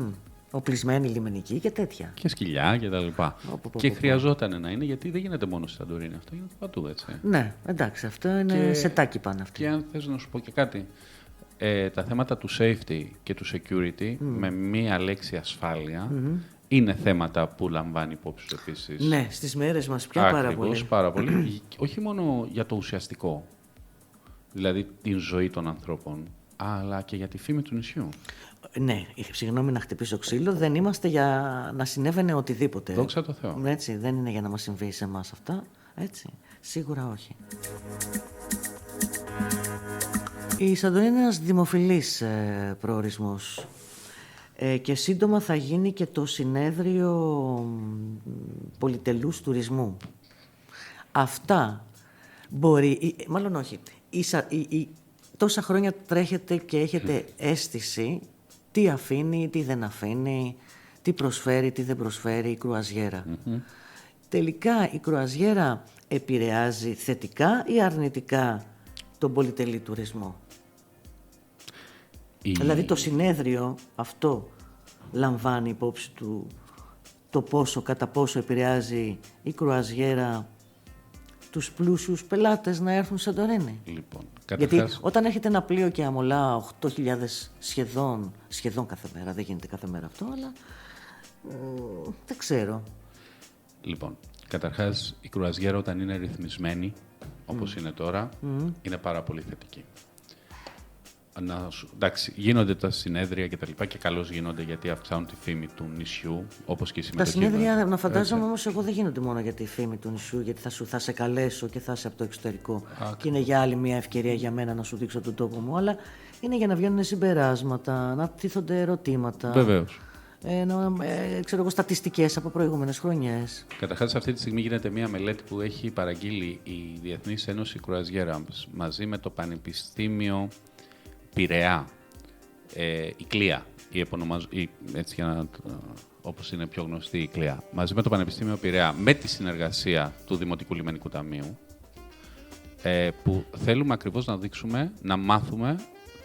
Οπλισμένοι λιμενικοί και τέτοια. Και σκυλιά και τα λοιπά. Και χρειαζόταν να είναι, γιατί δεν γίνεται μόνο στη Σαντορίνη, αυτό γίνεται παντού, έτσι. Ναι, εντάξει, αυτό είναι σε τάκι πάνω αυτό. Και αν θες να σου πω και κάτι, τα θέματα του safety και του security με μία λέξη ασφάλεια είναι θέματα που λαμβάνει υπόψη του επίσης. Ναι, στις μέρες μας πια πάρα πολύ. Όχι μόνο για το ουσιαστικό, δηλαδή την ζωή των ανθρώπων, αλλά και για τη φήμη του νησιού. Ναι, συγγνώμη να χτυπήσω ξύλο, δεν είμαστε για να συνέβαινε οτιδήποτε. Δόξα τω Θεώ. Έτσι, δεν είναι για να μας συμβεί σε εμάς αυτά. Έτσι, σίγουρα όχι. Η Σαντορίνη είναι ένας δημοφιλής προορισμός και σύντομα θα γίνει και το συνέδριο πολυτελούς τουρισμού. Αυτά μπορεί, μάλλον όχι, τόσα χρόνια τρέχετε και έχετε αίσθηση τι αφήνει, τι δεν αφήνει, τι προσφέρει, τι δεν προσφέρει η κρουαζιέρα. Τελικά η κρουαζιέρα επηρεάζει θετικά ή αρνητικά τον πολυτελή τουρισμό? Δηλαδή το συνέδριο αυτό λαμβάνει υπόψη του το πόσο, κατά πόσο επηρεάζει η κρουαζιέρα τους πλούσιους πελάτες να έρθουν στη Σαντορίνη. Λοιπόν, γιατί όταν έρχεται ένα πλοίο και αμολά 8.000 σχεδόν κάθε μέρα, δεν γίνεται κάθε μέρα αυτό, αλλά δεν ξέρω. Λοιπόν, καταρχάς η κρουαζιέρα όταν είναι ρυθμισμένη, όπως είναι τώρα, είναι πάρα πολύ θετική. Εντάξει, γίνονται τα συνέδρια και τα λοιπά και καλώς γίνονται γιατί αυξάνουν τη φήμη του νησιού, όπως και η συμμετοχή. Τα συνέδρια, να φαντάζομαι όμως, εγώ δεν γίνονται μόνο για τη φήμη του νησιού, γιατί θα σε καλέσω και θα είσαι από το εξωτερικό. Και είναι για άλλη μια ευκαιρία για μένα να σου δείξω τον τόπο μου, αλλά είναι για να βγαίνουν συμπεράσματα, να τίθονται ερωτήματα. Βεβαίως. Ξέρω εγώ, στατιστικές από προηγούμενες χρονιές. Καταρχάς, αυτή τη στιγμή γίνεται μια μελέτη που έχει παραγγείλει η Διεθνής Ένωση Κρουαζιέρα μαζί με το Πανεπιστήμιο Πειραιά, η Κλία, έτσι όπως είναι πιο γνωστή η Κλία, μαζί με το Πανεπιστήμιο Πειραιά, με τη συνεργασία του Δημοτικού Λιμενικού Ταμείου, που θέλουμε ακριβώς να δείξουμε, να μάθουμε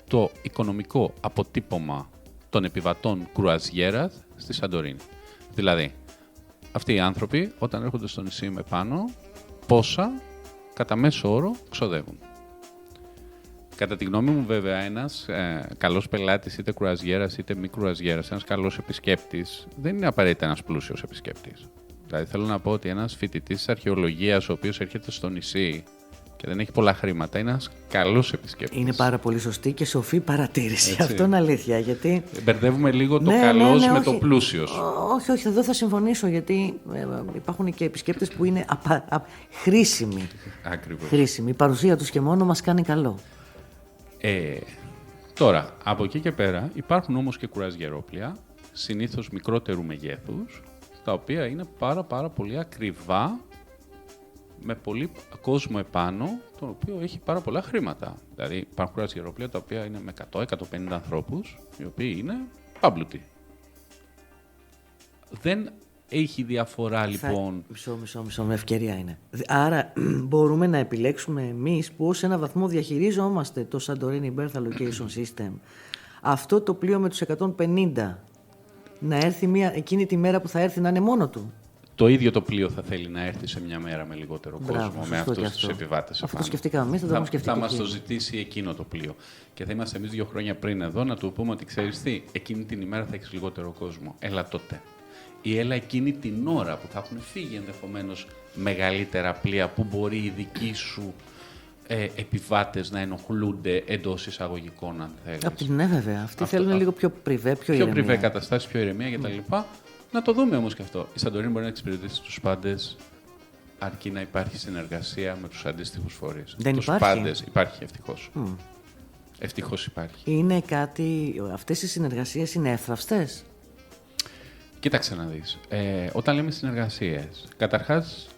το οικονομικό αποτύπωμα των επιβατών κρουαζιέρας στη Σαντορίνη. Δηλαδή, αυτοί οι άνθρωποι, όταν έρχονται στο νησί με πάνω, πόσα κατά μέσο όρο ξοδεύουν. Κατά τη γνώμη μου, βέβαια, ένας καλός πελάτης, είτε κρουαζιέρας είτε μη κρουαζιέρας, ένας καλός επισκέπτης, δεν είναι απαραίτητα ένας πλούσιος επισκέπτης. Δηλαδή, θέλω να πω ότι ένας φοιτητής της αρχαιολογίας, ο οποίος έρχεται στο νησί και δεν έχει πολλά χρήματα, είναι ένας καλός επισκέπτης. Είναι πάρα πολύ σωστή και σοφή παρατήρηση. Έτσι. Αυτό είναι αλήθεια. Γιατί... Μπερδεύουμε λίγο το καλός με το πλούσιος. Όχι, εδώ θα συμφωνήσω, γιατί υπάρχουν και επισκέπτες που είναι χρήσιμοι. Ακριβώς. Χρήσιμοι. Η παρουσία τους και μόνο μας κάνει καλό. Τώρα, από εκεί και πέρα υπάρχουν όμως και κουραζιερόπλια, συνήθως μικρότερου μεγέθους, τα οποία είναι πάρα πολύ ακριβά, με πολύ κόσμο επάνω, το οποίο έχει πάρα πολλά χρήματα. Δηλαδή υπάρχουν κουραζιερόπλια τα οποία είναι με 100-150 ανθρώπους, οι οποίοι είναι πάμπλουτοι. Δεν έχει διαφορά, λοιπόν. Μισό, με ευκαιρία είναι. Άρα μπορούμε να επιλέξουμε εμείς που ως ένα βαθμό διαχειρίζομαστε το Santorini Berth Allocation System, αυτό το πλοίο με τους 150 να έρθει εκείνη τη μέρα που θα έρθει να είναι μόνο του. Το ίδιο το πλοίο θα θέλει να έρθει σε μια μέρα με λιγότερο κόσμο, με αυτούς τους επιβάτες. Αυτό το σκεφτήκαμε εμείς, θα μας το ζητήσει εκείνο το πλοίο. Και θα είμαστε εμείς 2 χρόνια πριν εδώ να του πούμε ότι ξέρεις τι, εκείνη την ημέρα θα έχεις λιγότερο κόσμο. Έλα τότε. Ή έλα εκείνη την ώρα που θα έχουν φύγει ενδεχομένως μεγαλύτερα πλοία που μπορεί οι δικοί σου επιβάτες να ενοχλούνται εντός εισαγωγικών, αν θέλεις. Ναι, βέβαια. Αυτοί θέλουν λίγο πιο πριβέ, πιο ηρεμία. Πιο πριβέ καταστάσεις, πιο ηρεμία κτλ. Να το δούμε όμως και αυτό. Η Σαντορίνη μπορεί να εξυπηρετήσει τους πάντες, αρκεί να υπάρχει συνεργασία με τους αντίστοιχους φορείς. Δεν τους υπάρχει. Πάντες υπάρχει, ευτυχώς. Ευτυχώς υπάρχει. Είναι κάτι. Αυτές οι συνεργασίες είναι εύθραυστες. Κοίταξε να δεις. Όταν λέμε συνεργασίες, καταρχάς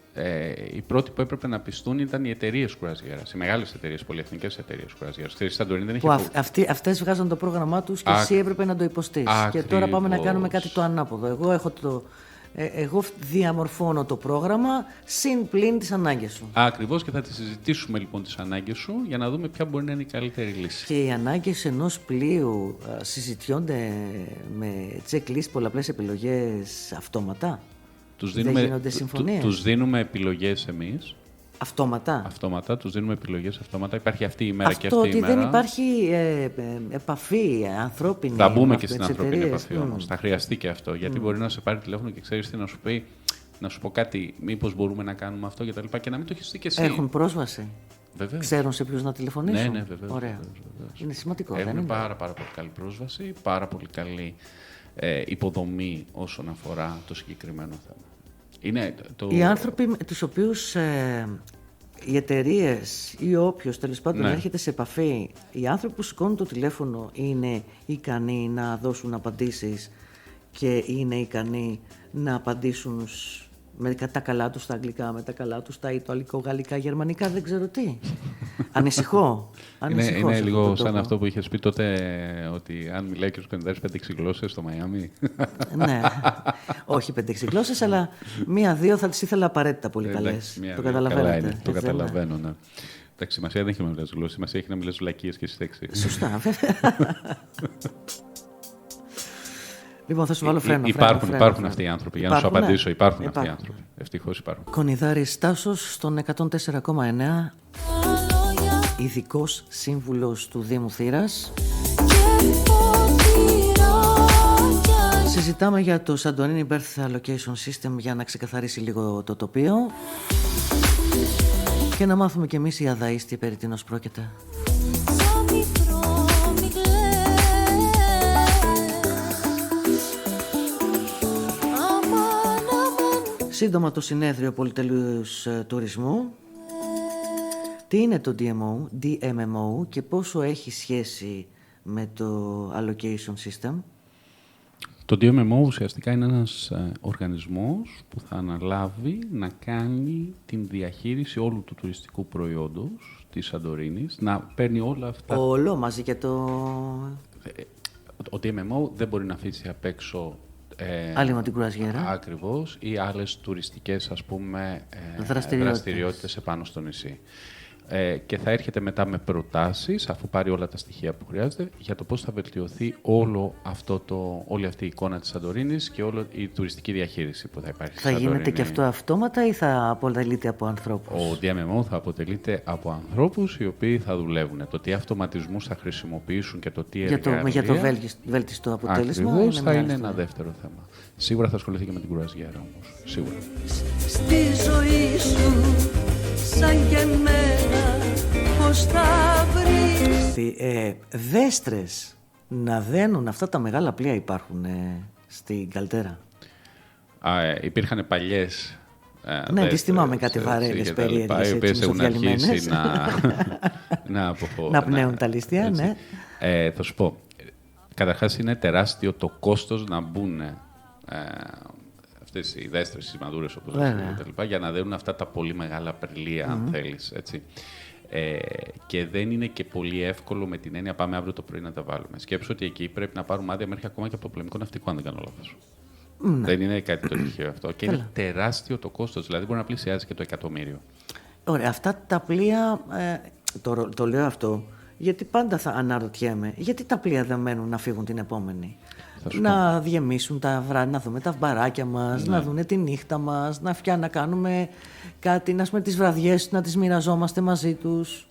οι πρώτοι που έπρεπε να πιστούν ήταν οι εταιρείες κουραζιέρας, οι μεγάλες εταιρείες, πολυεθνικές εταιρείες κουραζιέρας. Ξέρεις, η Σαντορίνη δεν έχει. Αυτές βγάζαν το πρόγραμμά τους και εσύ έπρεπε να το υποστείς. Και τώρα πάμε να κάνουμε κάτι το ανάποδο. Εγώ διαμορφώνω το πρόγραμμα συν πλην τις ανάγκες σου. Ακριβώς, και θα τις συζητήσουμε λοιπόν τις ανάγκες σου για να δούμε ποια μπορεί να είναι η καλύτερη λύση. Και οι ανάγκες ενός πλοίου συζητιόνται με checklist, πολλαπλές επιλογές αυτόματα. Δεν γίνονται συμφωνίες. Τους δίνουμε επιλογές εμείς. Αυτόματα, τους δίνουμε επιλογές αυτόματα. Υπάρχει αυτή η μέρα και αυτή η μέρα. μέρα. Δεν υπάρχει επαφή ανθρώπινη. Θα μπούμε και στην ανθρώπινη επαφή όμως. Θα χρειαστεί και αυτό. Γιατί μπορεί να σε πάρει τηλέφωνο και ξέρεις τι να σου πει, να σου πω κάτι, μήπως μπορούμε να κάνουμε αυτό κτλ. Και να μην το έχεις δει και εσύ. Έχουν πρόσβαση. Βεβαίως. Ξέρουν σε ποιους να τηλεφωνήσουν. Ναι, βεβαίως. Ωραία. Βεβαίως. Είναι σημαντικό. Έχουν πάρα πολύ καλή πρόσβαση, πάρα πολύ καλή υποδομή όσον αφορά το συγκεκριμένο θέμα. Οι άνθρωποι τους οποίους οι εταιρείες ή όποιος τέλος πάντων έρχεται σε επαφή, οι άνθρωποι που σηκώνουν το τηλέφωνο είναι ικανοί να δώσουν απαντήσεις και είναι ικανοί να απαντήσουν με τα καλά τους στα αγγλικά, με τα καλά τους στα ιταλικό, γαλλικά, γερμανικά, δεν ξέρω τι. Ανησυχώ. Είναι λίγο σαν αυτό που είχες πει τότε, ότι αν μιλάει και στους 50-5-6 γλώσσες στο Μαϊάμι. Ναι, όχι 5-6 γλώσσες, αλλά 1-2 θα τις ήθελα απαραίτητα πολύ καλές. Το καταλαβαίνετε. Το καταλαβαίνω, ναι. Εντάξει, σημασία δεν έχει να μιλάς γλώσσες, σημασία έχει να μιλάς βλακίες και στις 6. Σωστά, βέβαια. Λοιπόν, θα σου βάλω φρένο. Υπάρχουν αυτοί οι άνθρωποι. Για να σου απαντήσω, υπάρχουν αυτοί οι άνθρωποι. Ευτυχώς υπάρχουν. Κονιδάρης Τάσος στον 104,9. Ειδικός σύμβουλος του Δήμου Θήρας. Συζητάμε για το Santorini Birth Allocation System για να ξεκαθαρίσει λίγο το τοπίο και να μάθουμε κι εμείς οι αδαίστοι περί τίνος πρόκειται. Σύντομα το συνέδριο πολυτελούς τουρισμού. Τι είναι το DMMO και πόσο έχει σχέση με το Allocation System? Το DMMO ουσιαστικά είναι ένας οργανισμός που θα αναλάβει να κάνει την διαχείριση όλου του τουριστικού προϊόντος της Σαντορίνης, να παίρνει όλα αυτά. Όλο μαζί και το... Ο DMMO δεν μπορεί να αφήσει απ' έξω άλλη με την κρουαζιέρα. Ακριβώς, ή άλλες τουριστικές, ας πούμε, δραστηριότητες επάνω στο νησί. Και θα έρχεται μετά με προτάσεις, αφού πάρει όλα τα στοιχεία που χρειάζεται, για το πώς θα βελτιωθεί όλη αυτή η εικόνα της Σαντορίνης και όλη η τουριστική διαχείριση που θα υπάρχει. Θα γίνεται και αυτό αυτόματα ή θα αποτελείται από ανθρώπους? Ο DMMO θα αποτελείται από ανθρώπους οι οποίοι θα δουλεύουν. Το τι αυτοματισμούς θα χρησιμοποιήσουν και το τι εργαλεία... Για το βέλτιστο αποτέλεσμα. Ακριβώς, θα είναι ένα δεύτερο θέμα. Σίγουρα θα ασχοληθεί και με την κουραζιέρα όμως. Σίγουρα. Στη ζωή σου, σαν και εμένα, πώς θα βρεις. Δέστρες να δένουν αυτά τα μεγάλα πλοία υπάρχουν στην Καλτέρα? Υπήρχαν παλιές ναι, τις θυμάμαι κάτι βαρέλες περίεργες, οι οποίες έχουν αρχίσει να πνέουν τα ληστεία, ναι. Θα σου πω, καταρχάς είναι τεράστιο το κόστος να μπουν αυτές οι δέστρες, οι μαδούρες, όπως λέμε, για να δένουν αυτά τα πολύ μεγάλα πριλία, αν θέλεις, έτσι. Και δεν είναι και πολύ εύκολο με την έννοια πάμε αύριο το πρωί να τα βάλουμε. Σκέψου ότι εκεί πρέπει να πάρουμε άδεια μέχρι ακόμα και από το πολεμικό ναυτικό, αν δεν κάνω λάθος. Ναι. Δεν είναι κάτι το τυχαίο αυτό. Και είναι τεράστιο το κόστος, δηλαδή μπορεί να πλησιάζει και το 1.000.000. Ωραία, αυτά τα πλοία, το λέω αυτό, γιατί πάντα θα αναρωτιέμαι, γιατί τα πλοία δεν μένουν να φύγουν την επόμενη? Να διεμήσουν τα βράδια, να δούμε τα μπαράκια μας, να δούνε τη νύχτα μας, να κάνουμε κάτι, να πούμε τις βραδιές, να τις μοιραζόμαστε μαζί τους.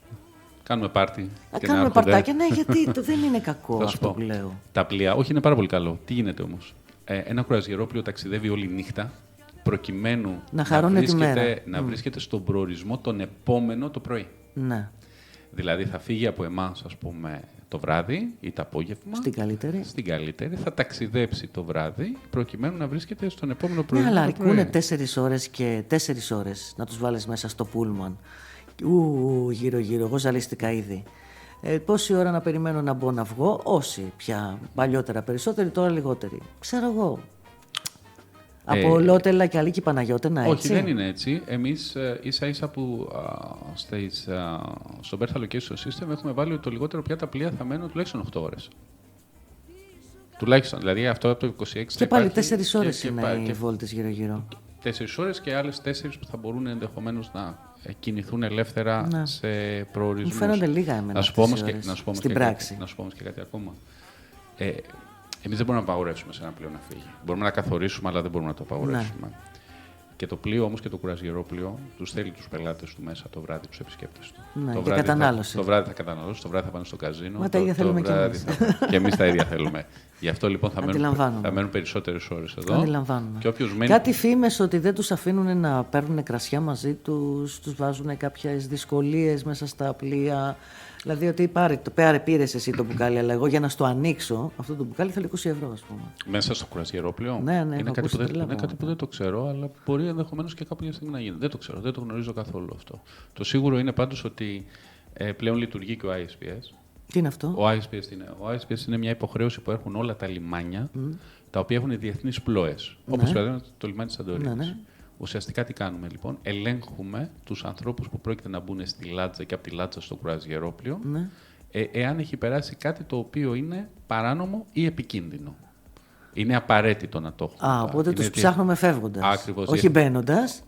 Κάνουμε πάρτι. Κάνουμε παρτάκια, ναι, γιατί δεν είναι κακό αυτό που λέω. Τα πλοία, όχι, είναι πάρα πολύ καλό. Τι γίνεται όμως? Ένα κουραζιερόπλοιο ταξιδεύει όλη νύχτα προκειμένου να βρίσκεται στον προορισμό τον επόμενο το πρωί. Ναι. Δηλαδή θα φύγει από εμάς, ας πούμε, το βράδυ ή το απόγευμα. Στην καλύτερη. Θα ταξιδέψει το βράδυ προκειμένου να βρίσκεται στον επόμενο πρωί. Ναι, αλλά αρκούνε 4 ώρες και 4 ώρες να τους βάλεις μέσα στο πούλμαν. Γύρω-γύρω. Εγώ ζαλίστηκα ήδη. Πόση ώρα να περιμένω να μπω να βγω? Όσοι πια. Παλιότερα περισσότεροι, τώρα λιγότεροι. Ξέρω εγώ. Από Λότελα και Αλίκη Παναγιώτενα, έτσι. Όχι, δεν είναι έτσι. Εμείς ίσα-ίσα που στο Birth Allocation System έχουμε βάλει ότι το λιγότερο πια τα πλοία θα μένουν τουλάχιστον 8 ώρες. Τουλάχιστον. Δηλαδή αυτό από το 26. Και πάλι 4 ώρες είναι οι βόλτες γύρω-γύρω. 4 ώρες και άλλες 4 που θα μπορούν ενδεχομένως να κινηθούν ελεύθερα σε προορισμούς. Μου φαίνονται λίγα εμένα στην πράξη. Να σου πω όμως και κάτι ακόμα. Εμείς δεν μπορούμε να απαγορεύσουμε σε ένα πλοίο να φύγει. Μπορούμε να καθορίσουμε, αλλά δεν μπορούμε να το απαγορεύσουμε. Ναι. Και το πλοίο όμως και το κουραζιερόπλοιο τους θέλει τους πελάτες του μέσα το βράδυ, τους επισκέπτες του. Ναι, το βράδυ κατανάλωση. Το βράδυ θα καταναλώσει, το βράδυ θα πάνε στο καζίνο. Μα τα ίδια θέλουμε κι εμείς. Και εμείς τα ίδια θέλουμε. Γι' αυτό λοιπόν θα μένουν περισσότερες ώρες εδώ. Αντιλαμβάνομαι. Και μένει... Κάτι φήμες ότι δεν τους αφήνουν να παίρνουν κρασιά μαζί τους, τους βάζουν κάποιες δυσκολίες μέσα στα πλοία. Δηλαδή ότι πήρες εσύ το μπουκάλι, αλλά εγώ για να στο ανοίξω αυτό το μπουκάλι θέλω 20 ευρώ, ας πούμε. Μέσα στο κουραζιερόπλοιο. Ναι, είναι κάτι που δεν το ξέρω, αλλά μπορεί ενδεχομένως και κάποια στιγμή να γίνει. Δεν το ξέρω, δεν το γνωρίζω καθόλου αυτό. Το σίγουρο είναι πάντως ότι πλέον λειτουργεί και ο ISPS. Τι είναι αυτό? Ο ISPS είναι μια υποχρέωση που έχουν όλα τα λιμάνια τα οποία έχουν διεθνείς πλοίες. Όπως παραδείγματος το λιμάνι της Σαντορίνης. Ναι. Ουσιαστικά τι κάνουμε λοιπόν? Ελέγχουμε τους ανθρώπους που πρόκειται να μπουν στη λάτζα και από τη λάτζα στο κουραζιερόπλοιο, εάν έχει περάσει κάτι το οποίο είναι παράνομο ή επικίνδυνο. Είναι απαραίτητο να το έχουμε. Οπότε τους ψάχνουμε φεύγοντας. Ακριβώς. Όχι μπαίνοντας.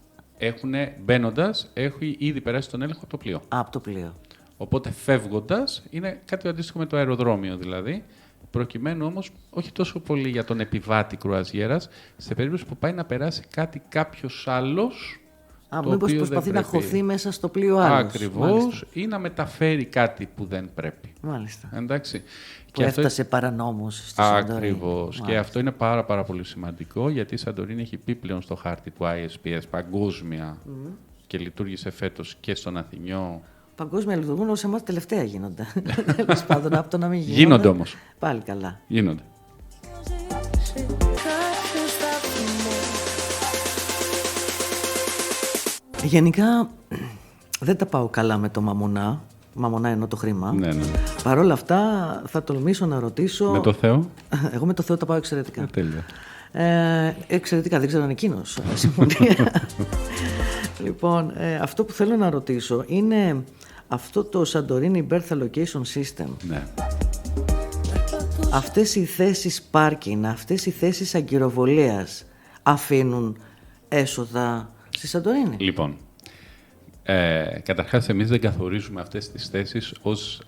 Μπαίνοντας, έχει ήδη περάσει τον έλεγχο από το πλοίο. Από το πλοίο. Οπότε φεύγοντας, είναι κάτι αντίστοιχο με το αεροδρόμιο δηλαδή. Προκειμένου όμως, όχι τόσο πολύ για τον επιβάτη κρουαζιέρας, σε περίπτωση που πάει να περάσει κάτι κάποιος άλλος. Μήπως προσπαθεί να χωθεί μέσα στο πλοίο άλλος. Ακριβώς, ή να μεταφέρει κάτι που δεν πρέπει. Μάλιστα. Εντάξει. Που έφτασε παρανόμως στη Σαντορίνη. Ακριβώς. Και αυτό είναι πάρα πολύ σημαντικό, γιατί η Σαντορίνη έχει μπει πλέον στο χάρτη του ISPS παγκόσμια και λειτουργήσε φέτος και στον Αθηνιό. Παγκόσμια λειτουργούν, ως εμάς τελευταία γίνονται. Τέλος πάντων, από το να μην γίνονται όμως. Πάλι καλά. Γίνονται. Γενικά δεν τα πάω καλά με το μαμονά. Μαμονά εννοώ το χρήμα. Ναι. Παρ' όλα αυτά θα τολμήσω να ρωτήσω. Με το Θεό. Εγώ με το Θεό τα πάω εξαιρετικά. Τέλεια. Εξαιρετικά, δεν ξέρω αν εκείνος συμφωνία. Λοιπόν, αυτό που θέλω να ρωτήσω είναι αυτό το Santorini Berth Allocation System. Ναι. Αυτές οι θέσεις πάρκινγκ, αυτές οι θέσεις αγκυροβολίας αφήνουν έσοδα στη Σαντορίνη? Λοιπόν, καταρχάς εμείς δεν καθορίζουμε αυτές τις θέσεις ως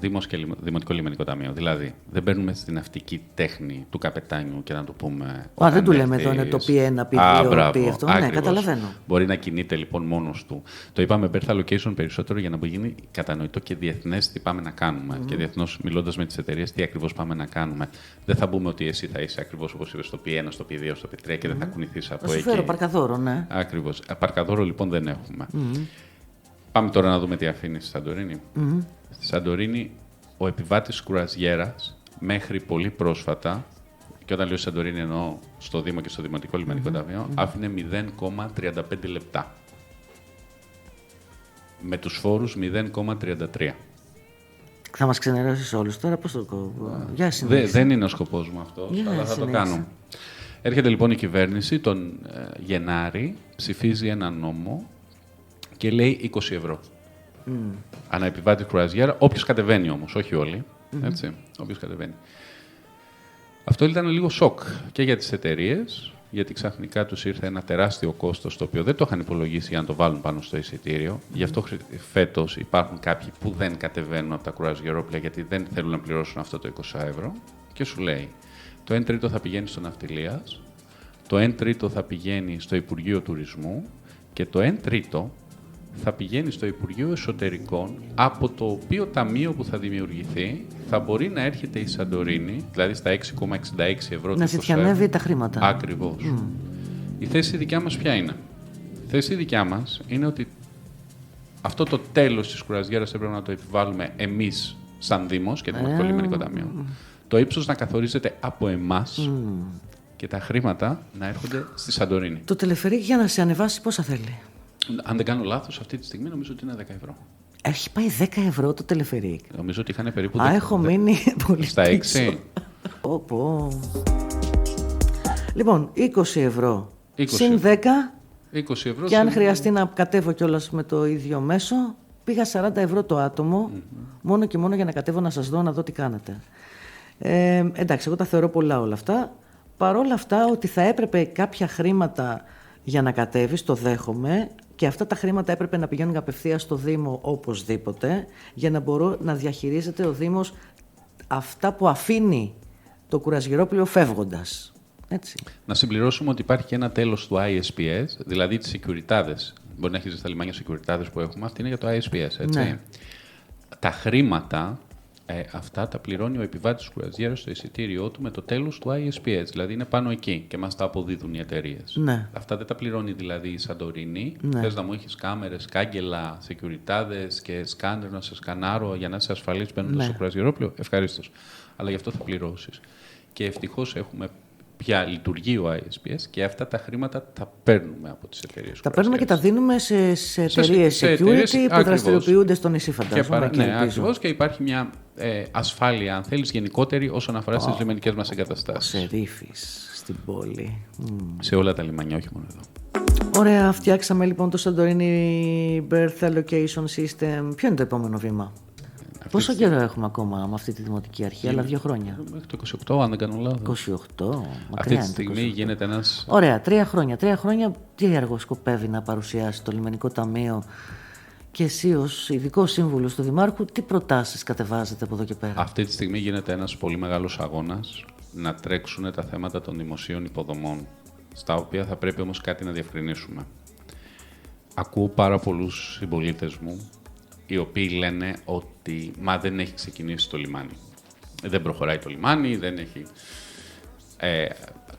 Δήμος και Δημοτικό Λιμενικό Ταμείο. Δηλαδή, δεν μπαίνουμε στην ναυτική τέχνη του καπετάνιου και να το πούμε. Δεν του λέμε εδώ είναι το P1, P2, P αυτό. Ναι, καταλαβαίνω. Μπορεί να κινείται λοιπόν μόνος του. Το είπαμε Berth Allocation περισσότερο για να γίνει κατανοητό και διεθνές τι πάμε να κάνουμε. Και διεθνώς, μιλώντας με τις εταιρείες, τι ακριβώς πάμε να κάνουμε. Δεν θα μπούμε ότι εσύ θα είσαι ακριβώς όπως είπες στο P1, στο P2, στο P3 και δεν θα κουνηθείς από εκεί. Θα σου φέρω παρκαδόρο, ναι. Ακριβώς. Παρκαδόρο λοιπόν δεν έχουμε. Πάμε τώρα να δούμε τι αφήνει στη Σαντορίνη. Στη Σαντορίνη, ο επιβάτης κρουαζιέρας μέχρι πολύ πρόσφατα, και όταν λέω Σαντορίνη εννοώ στο Δήμο και στο Δημοτικό Λιμενικό Ταμείο, άφηνε 0,35 λεπτά. Με τους φόρους 0,33. Θα μας ξενερώσεις όλους τώρα, πώς το κόβω? Δεν είναι ο σκοπός μου αυτό, αλλά θα το κάνω. Έρχεται λοιπόν η κυβέρνηση τον Γενάρη, ψηφίζει ένα νόμο και λέει 20 ευρώ. Ανά επιβάτη κρουαζιέρα, όποιος κατεβαίνει όμως, όχι όλοι. Έτσι, όποιος κατεβαίνει. Αυτό ήταν λίγο σοκ και για τις εταιρείες, γιατί ξαφνικά τους ήρθε ένα τεράστιο κόστος, το οποίο δεν το είχαν υπολογίσει για να το βάλουν πάνω στο εισιτήριο. Γι' αυτό φέτος υπάρχουν κάποιοι που δεν κατεβαίνουν από τα κρουαζιερόπλια, γιατί δεν θέλουν να πληρώσουν αυτό το 20 ευρώ. Και σου λέει, το 1 τρίτο θα πηγαίνει στο Ναυτιλίας, το 1 τρίτο θα πηγαίνει στο Υπουργείο Τουρισμού και το 1 τρίτο θα πηγαίνει στο Υπουργείο Εσωτερικών, από το οποίο ταμείο που θα δημιουργηθεί θα μπορεί να έρχεται η Σαντορίνη, δηλαδή στα 6,66 ευρώ. Να ζητιανεύει τα χρήματα. Ακριβώς. Η θέση δικιά μας ποια είναι? Η θέση δικιά μας είναι ότι αυτό το τέλος της κρουαζιέρας έπρεπε να το επιβάλλουμε εμείς σαν Δήμος και Δημοτικό Λιμενικό Ταμείο. Το ύψος να καθορίζεται από εμάς και τα χρήματα να έρχονται στη Σαντορίνη. Το τελεφερίκ για να σε ανεβάσει πόσα θέλει? Αν δεν κάνω λάθος, αυτή τη στιγμή νομίζω ότι είναι 10 ευρώ. Έχει πάει 10 ευρώ το τελεφερίκ. Νομίζω ότι είχαν περίπου. Έχω μείνει πολύ στα 6. Λοιπόν, 20 ευρώ. 20. Συν 10. 20 ευρώ. Και αν χρειαστεί να κατέβω κιόλας με το ίδιο μέσο, πήγα 40 ευρώ το άτομο, μόνο και μόνο για να κατέβω να σας δω, να δω τι κάνετε. Εντάξει, εγώ τα θεωρώ πολλά όλα αυτά. Παρόλα αυτά, ότι θα έπρεπε κάποια χρήματα για να κατέβεις, το δέχομαι, και αυτά τα χρήματα έπρεπε να πηγαίνουν απευθείας στο Δήμο οπωσδήποτε, για να μπορώ να διαχειρίζεται ο Δήμος αυτά που αφήνει το κουραζιερόπλοιο φεύγοντας. Έτσι. Να συμπληρώσουμε ότι υπάρχει και ένα τέλος του ISPS, δηλαδή τις securities. Μπορεί να έχεις στα λιμάνια securities που έχουμε, αυτή είναι για το ISPS, έτσι. Ναι. Τα χρήματα αυτά τα πληρώνει ο επιβάτης της κρουαζιέρας στο εισιτήριό του με το τέλος του ISPS. Δηλαδή είναι πάνω εκεί και μας τα αποδίδουν οι εταιρείες. Ναι. Αυτά δεν τα πληρώνει δηλαδή η Σαντορίνη. Ναι. Θες να μου έχεις κάμερες, κάγκελα, securities και σκάνερ να σε σκανάρω για να είσαι ασφαλής μπαίνοντας στο κρουαζιερόπλοιο? Ευχαρίστως. Αλλά γι' αυτό θα πληρώσεις. Και ευτυχώς έχουμε πια λειτουργεί ο ISPS και αυτά τα χρήματα τα παίρνουμε από τις εταιρείες. Τα παίρνουμε και τα δίνουμε σε εταιρείες security που δραστηριοποιούνται στο νησί, φαντάζομαι. Ναι, ακριβώς, και υπάρχει μια ασφάλεια, αν θέλεις, γενικότερη όσον αφορά στις λιμενικές μας εγκαταστάσεις. Σε ρήφης στην πόλη. Σε όλα τα λιμανιά, όχι μόνο εδώ. Ωραία, φτιάξαμε λοιπόν το Santorini Berth Allocation System. Ποιο είναι το επόμενο βήμα? Πόσο καιρό έχουμε ακόμα με αυτή τη δημοτική αρχή? Άλλα 2 χρόνια. Μέχρι το 28, αν δεν κάνω λάθος. 28, αυτή τη στιγμή γίνεται ένας. Ωραία, 3 χρόνια. 3 χρόνια τι έργο σκοπεύει να παρουσιάσει το Λιμενικό Ταμείο και εσύ ως ειδικός σύμβουλος του Δημάρχου, τι προτάσεις κατεβάζετε από εδώ και πέρα? Αυτή τη στιγμή γίνεται ένας πολύ μεγάλος αγώνας να τρέξουν τα θέματα των δημοσίων υποδομών, στα οποία θα πρέπει όμως κάτι να διευκρινίσουμε. Ακούω πάρα πολλούς συμπολίτες μου, οι οποίοι λένε ότι δεν έχει ξεκινήσει το λιμάνι. Δεν προχωράει το λιμάνι, δεν έχει...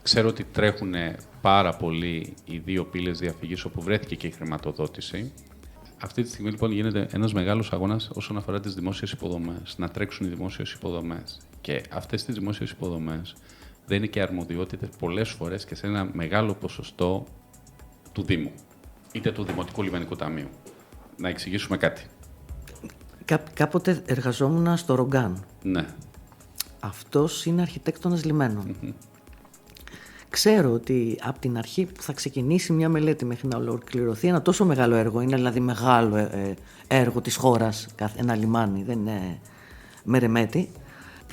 Ξέρω ότι τρέχουν πάρα πολύ οι 2 πύλες διαφυγής όπου βρέθηκε και η χρηματοδότηση. Αυτή τη στιγμή λοιπόν γίνεται ένας μεγάλος αγώνας όσον αφορά τις δημόσιες υποδομές, να τρέξουν οι δημόσιες υποδομές. Και αυτές τις δημόσιες υποδομές δεν είναι και αρμοδιότητες πολλές φορές και σε ένα μεγάλο ποσοστό του Δήμου, είτε του Δημοτικού Λιμενικού Ταμείου. Να εξηγήσουμε κάτι. Κάποτε εργαζόμουν στο Ρογκάν. Ναι. Αυτός είναι αρχιτέκτονας λιμένων. Ξέρω ότι από την αρχή θα ξεκινήσει μια μελέτη μέχρι να ολοκληρωθεί ένα τόσο μεγάλο έργο. Είναι δηλαδή μεγάλο έργο της χώρας, ένα λιμάνι, δεν είναι μερεμέτη.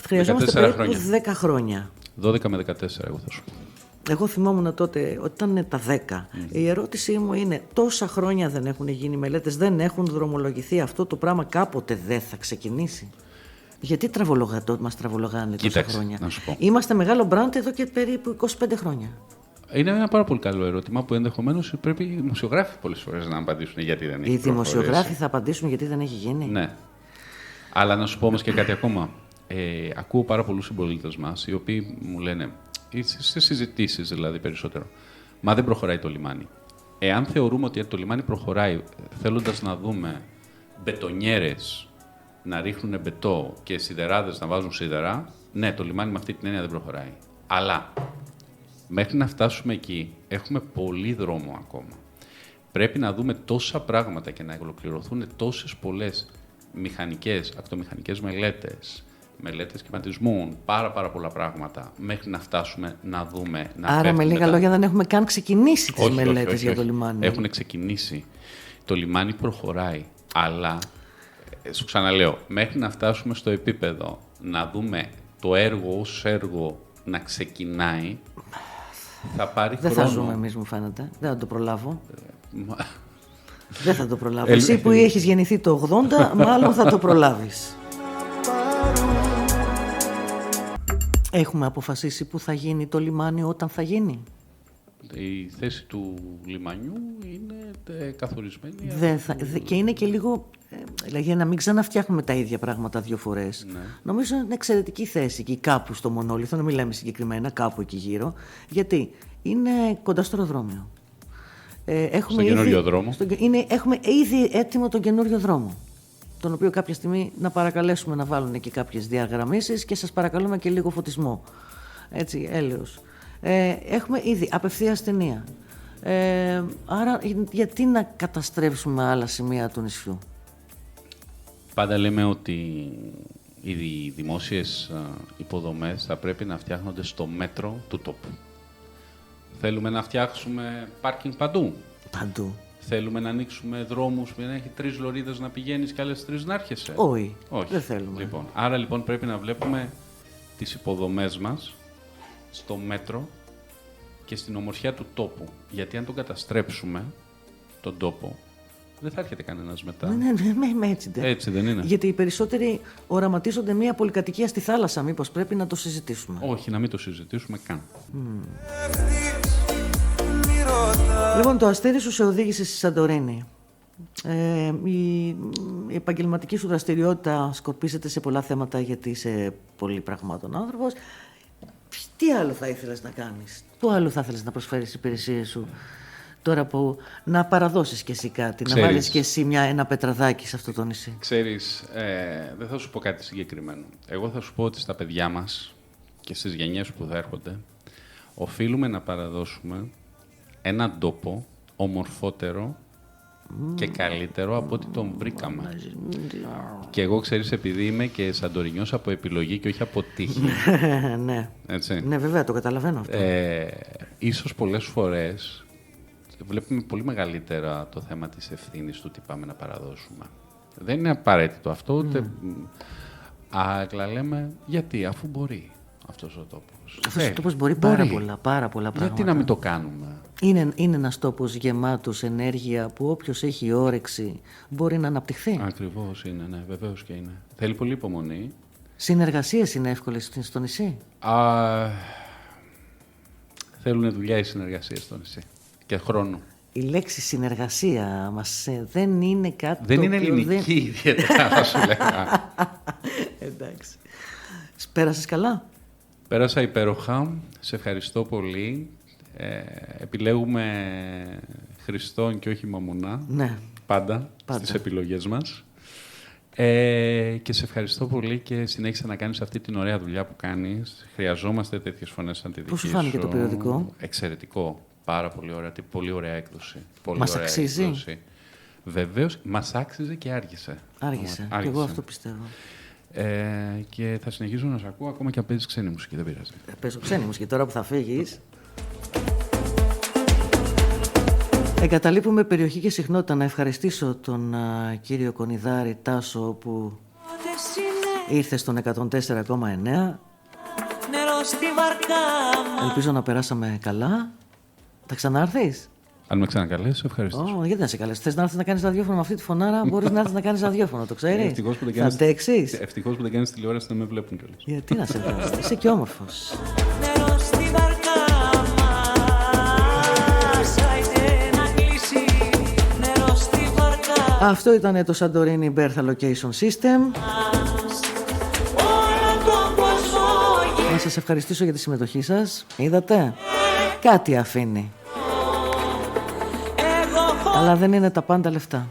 Χρειαζόμαστε περίπου 10 χρόνια. 12 με 14, εγώ θα σου πω. Εγώ θυμόμουν τότε ότι ήταν τα 10. Η ερώτησή μου είναι, τόσα χρόνια δεν έχουν γίνει μελέτες, δεν έχουν δρομολογηθεί, αυτό το πράγμα κάποτε δεν θα ξεκινήσει? Γιατί μας τραβολογάνε τόσα χρόνια? Να σου πω. Είμαστε μεγάλο μπραντ εδώ και περίπου 25 χρόνια. Είναι ένα πάρα πολύ καλό ερώτημα που ενδεχομένως πρέπει οι δημοσιογράφοι πολλές φορές να απαντήσουν γιατί δεν έχει γίνει. Οι δημοσιογράφοι θα απαντήσουν γιατί δεν έχει γίνει. Ναι. Αλλά να σου πω όμως και κάτι ακόμα. Ακούω πάρα πολλούς συμπολίτες μας οι οποίοι μου λένε, σε συζητήσεις δηλαδή περισσότερο, μα δεν προχωράει το λιμάνι. Εάν θεωρούμε ότι το λιμάνι προχωράει θέλοντας να δούμε μπετονιέρες να ρίχνουν μπετό και σιδεράδες να βάζουν σίδερα, ναι, το λιμάνι με αυτή την έννοια δεν προχωράει. Αλλά μέχρι να φτάσουμε εκεί έχουμε πολύ δρόμο ακόμα. Πρέπει να δούμε τόσα πράγματα και να ολοκληρωθούν τόσες πολλές μηχανικές, ακτομηχανικές μελέτες σχηματισμού, πάρα πολλά πράγματα, μέχρι να φτάσουμε να δούμε... Άρα με λίγα λόγια δεν έχουμε καν ξεκινήσει τις μελέτες για το λιμάνι. Έχουν ξεκινήσει. Το λιμάνι προχωράει, αλλά, σου ξαναλέω, μέχρι να φτάσουμε στο επίπεδο να δούμε το έργο ως έργο να ξεκινάει, θα πάρει χρόνο. Δεν θα ζούμε εμείς, μου φαίνεται. Δεν θα το προλάβω. Δεν θα το προλάβω. Εσύ που έχεις γεννηθεί το 80, μάλλον θα το προλάβεις. Έχουμε αποφασίσει που θα γίνει το λιμάνι όταν θα γίνει? Η θέση του λιμανιού είναι καθορισμένη. Και είναι και λίγο, δηλαδή να μην ξαναφτιάχνουμε τα ίδια πράγματα 2 φορές. Ναι. Νομίζω είναι εξαιρετική θέση εκεί κάπου στο Μονόλιθο, να μην λέμε συγκεκριμένα, κάπου εκεί γύρω. Γιατί είναι κοντά στο αεροδρόμιο. Στον καινούριο δρόμο. Έχουμε ήδη έτοιμο τον καινούριο δρόμο, τον οποίο κάποια στιγμή να παρακαλέσουμε να βάλουν και κάποιες διαγραμμίσεις και σας παρακαλούμε και λίγο φωτισμό. Έτσι, έλεος. Έχουμε ήδη απευθείας ταινία. Άρα γιατί να καταστρέψουμε άλλα σημεία του νησιού? Πάντα λέμε ότι οι δημόσιες υποδομές θα πρέπει να φτιάχνονται στο μέτρο του τόπου. Θέλουμε να φτιάξουμε πάρκινγκ παντού. Παντού. Θέλουμε να ανοίξουμε δρόμους για να έχει 3 λωρίδες να πηγαίνεις και άλλες 3 να έρχεσαι. Όχι, δεν θέλουμε. Λοιπόν, άρα λοιπόν πρέπει να βλέπουμε τις υποδομές μας στο μέτρο και στην ομορφιά του τόπου. Γιατί αν τον καταστρέψουμε, τον τόπο, δεν θα έρχεται κανένας μετά. Ναι, έτσι δεν είναι? Γιατί οι περισσότεροι οραματίζονται μια πολυκατοικία στη θάλασσα. Μήπως πρέπει να το συζητήσουμε? Όχι, να μην το συζητήσουμε καν. Λοιπόν, το αστέρι σου σε οδήγησε στη Σαντορίνη. Η επαγγελματική σου δραστηριότητα σκορπίζεται σε πολλά θέματα γιατί είσαι πολύ πραγμάτων άνθρωπος. Τι άλλο θα ήθελες να κάνεις? Πού άλλο θα ήθελες να προσφέρεις υπηρεσίες σου τώρα που να παραδώσεις κι εσύ κάτι, να βάλεις κι εσύ ένα πετραδάκι σε αυτό το νησί? Ξέρεις, δεν θα σου πω κάτι συγκεκριμένο. Εγώ θα σου πω ότι στα παιδιά μας και στις γενιές που θα έρχονται οφείλουμε να παραδώσουμε έναν τόπο ομορφότερο και καλύτερο από ό,τι τον βρήκαμε. Και εγώ, ξέρεις, επειδή είμαι και Σαντορινιός από επιλογή και όχι από τύχη. Ναι. Έτσι. Ναι, βέβαια, το καταλαβαίνω αυτό. Ίσως πολλές φορές βλέπουμε πολύ μεγαλύτερα το θέμα της ευθύνης του τι πάμε να παραδώσουμε. Δεν είναι απαραίτητο αυτό, ούτε... Αλλά λέμε, γιατί, αφού μπορεί. αυτός ο τόπος. Αυτός ο τόπος μπορεί πάρα πολλά πράγματα. Γιατί να μην το κάνουμε. Είναι ένας τόπος γεμάτος ενέργεια που όποιος έχει όρεξη μπορεί να αναπτυχθεί. Ακριβώς είναι, ναι, βεβαίως και είναι. Θέλει πολύ υπομονή. Συνεργασίες είναι εύκολες στο νησί. Θέλουν δουλειά οι συνεργασίες στο νησί και χρόνο. Η λέξη συνεργασία μας δεν είναι κάτι. Δεν είναι ελληνική ιδιαίτερα, θα σου λέγα. Εντάξει. Πέρασες καλά? Πέρασα υπέροχα. Σε ευχαριστώ πολύ. Επιλέγουμε Χριστόν και όχι μαμουνά. Ναι. Πάντα. Στις επιλογές μας. Και σε ευχαριστώ πολύ και συνέχισε να κάνεις αυτή την ωραία δουλειά που κάνεις. Χρειαζόμαστε τέτοιες φωνές σαν τη δική σου. Πώς σου φάνηκε το περιοδικό? Εξαιρετικό. Πάρα πολύ ωραία. Πολύ ωραία έκδοση. Μας αξίζει? Έκδοση. Βεβαίως, μας άξιζε και άργησε. Άργησε. Και εγώ αυτό πιστεύω. Και θα συνεχίζω να σε ακούω ακόμα και αν παίζεις ξένη μουσική, δεν πειράζει. Παίζω ξένη μουσική τώρα που θα φύγεις. Εγκαταλείπουμε περιοχή και συχνότητα. Να ευχαριστήσω τον κύριο Κονιδάρη Τάσο που ήρθε στον 104,9. Ελπίζω να περάσαμε καλά. Θα ξανάρθεις? Αν με ξανακαλέσεις, ευχαριστώ. Γιατί να σε καλέσω? Θες να έρθεις να κάνεις ραδιόφωνο με αυτή τη φωνάρα? Μπορείς να έρθεις να κάνεις ραδιόφωνο, το ξέρεις? Θα αντέξεις? Ευτυχώς που δεν κάνεις τηλεόραση, δεν με βλέπουν κιόλας. Γιατί να σε βλέπουν? Είσαι και όμορφος. Αυτό ήταν το Santorini Bertha Location System. Να σας ευχαριστήσω για τη συμμετοχή σας. Είδατε? Κάτι αφήνει. Αλλά δεν είναι τα πάντα λεφτά.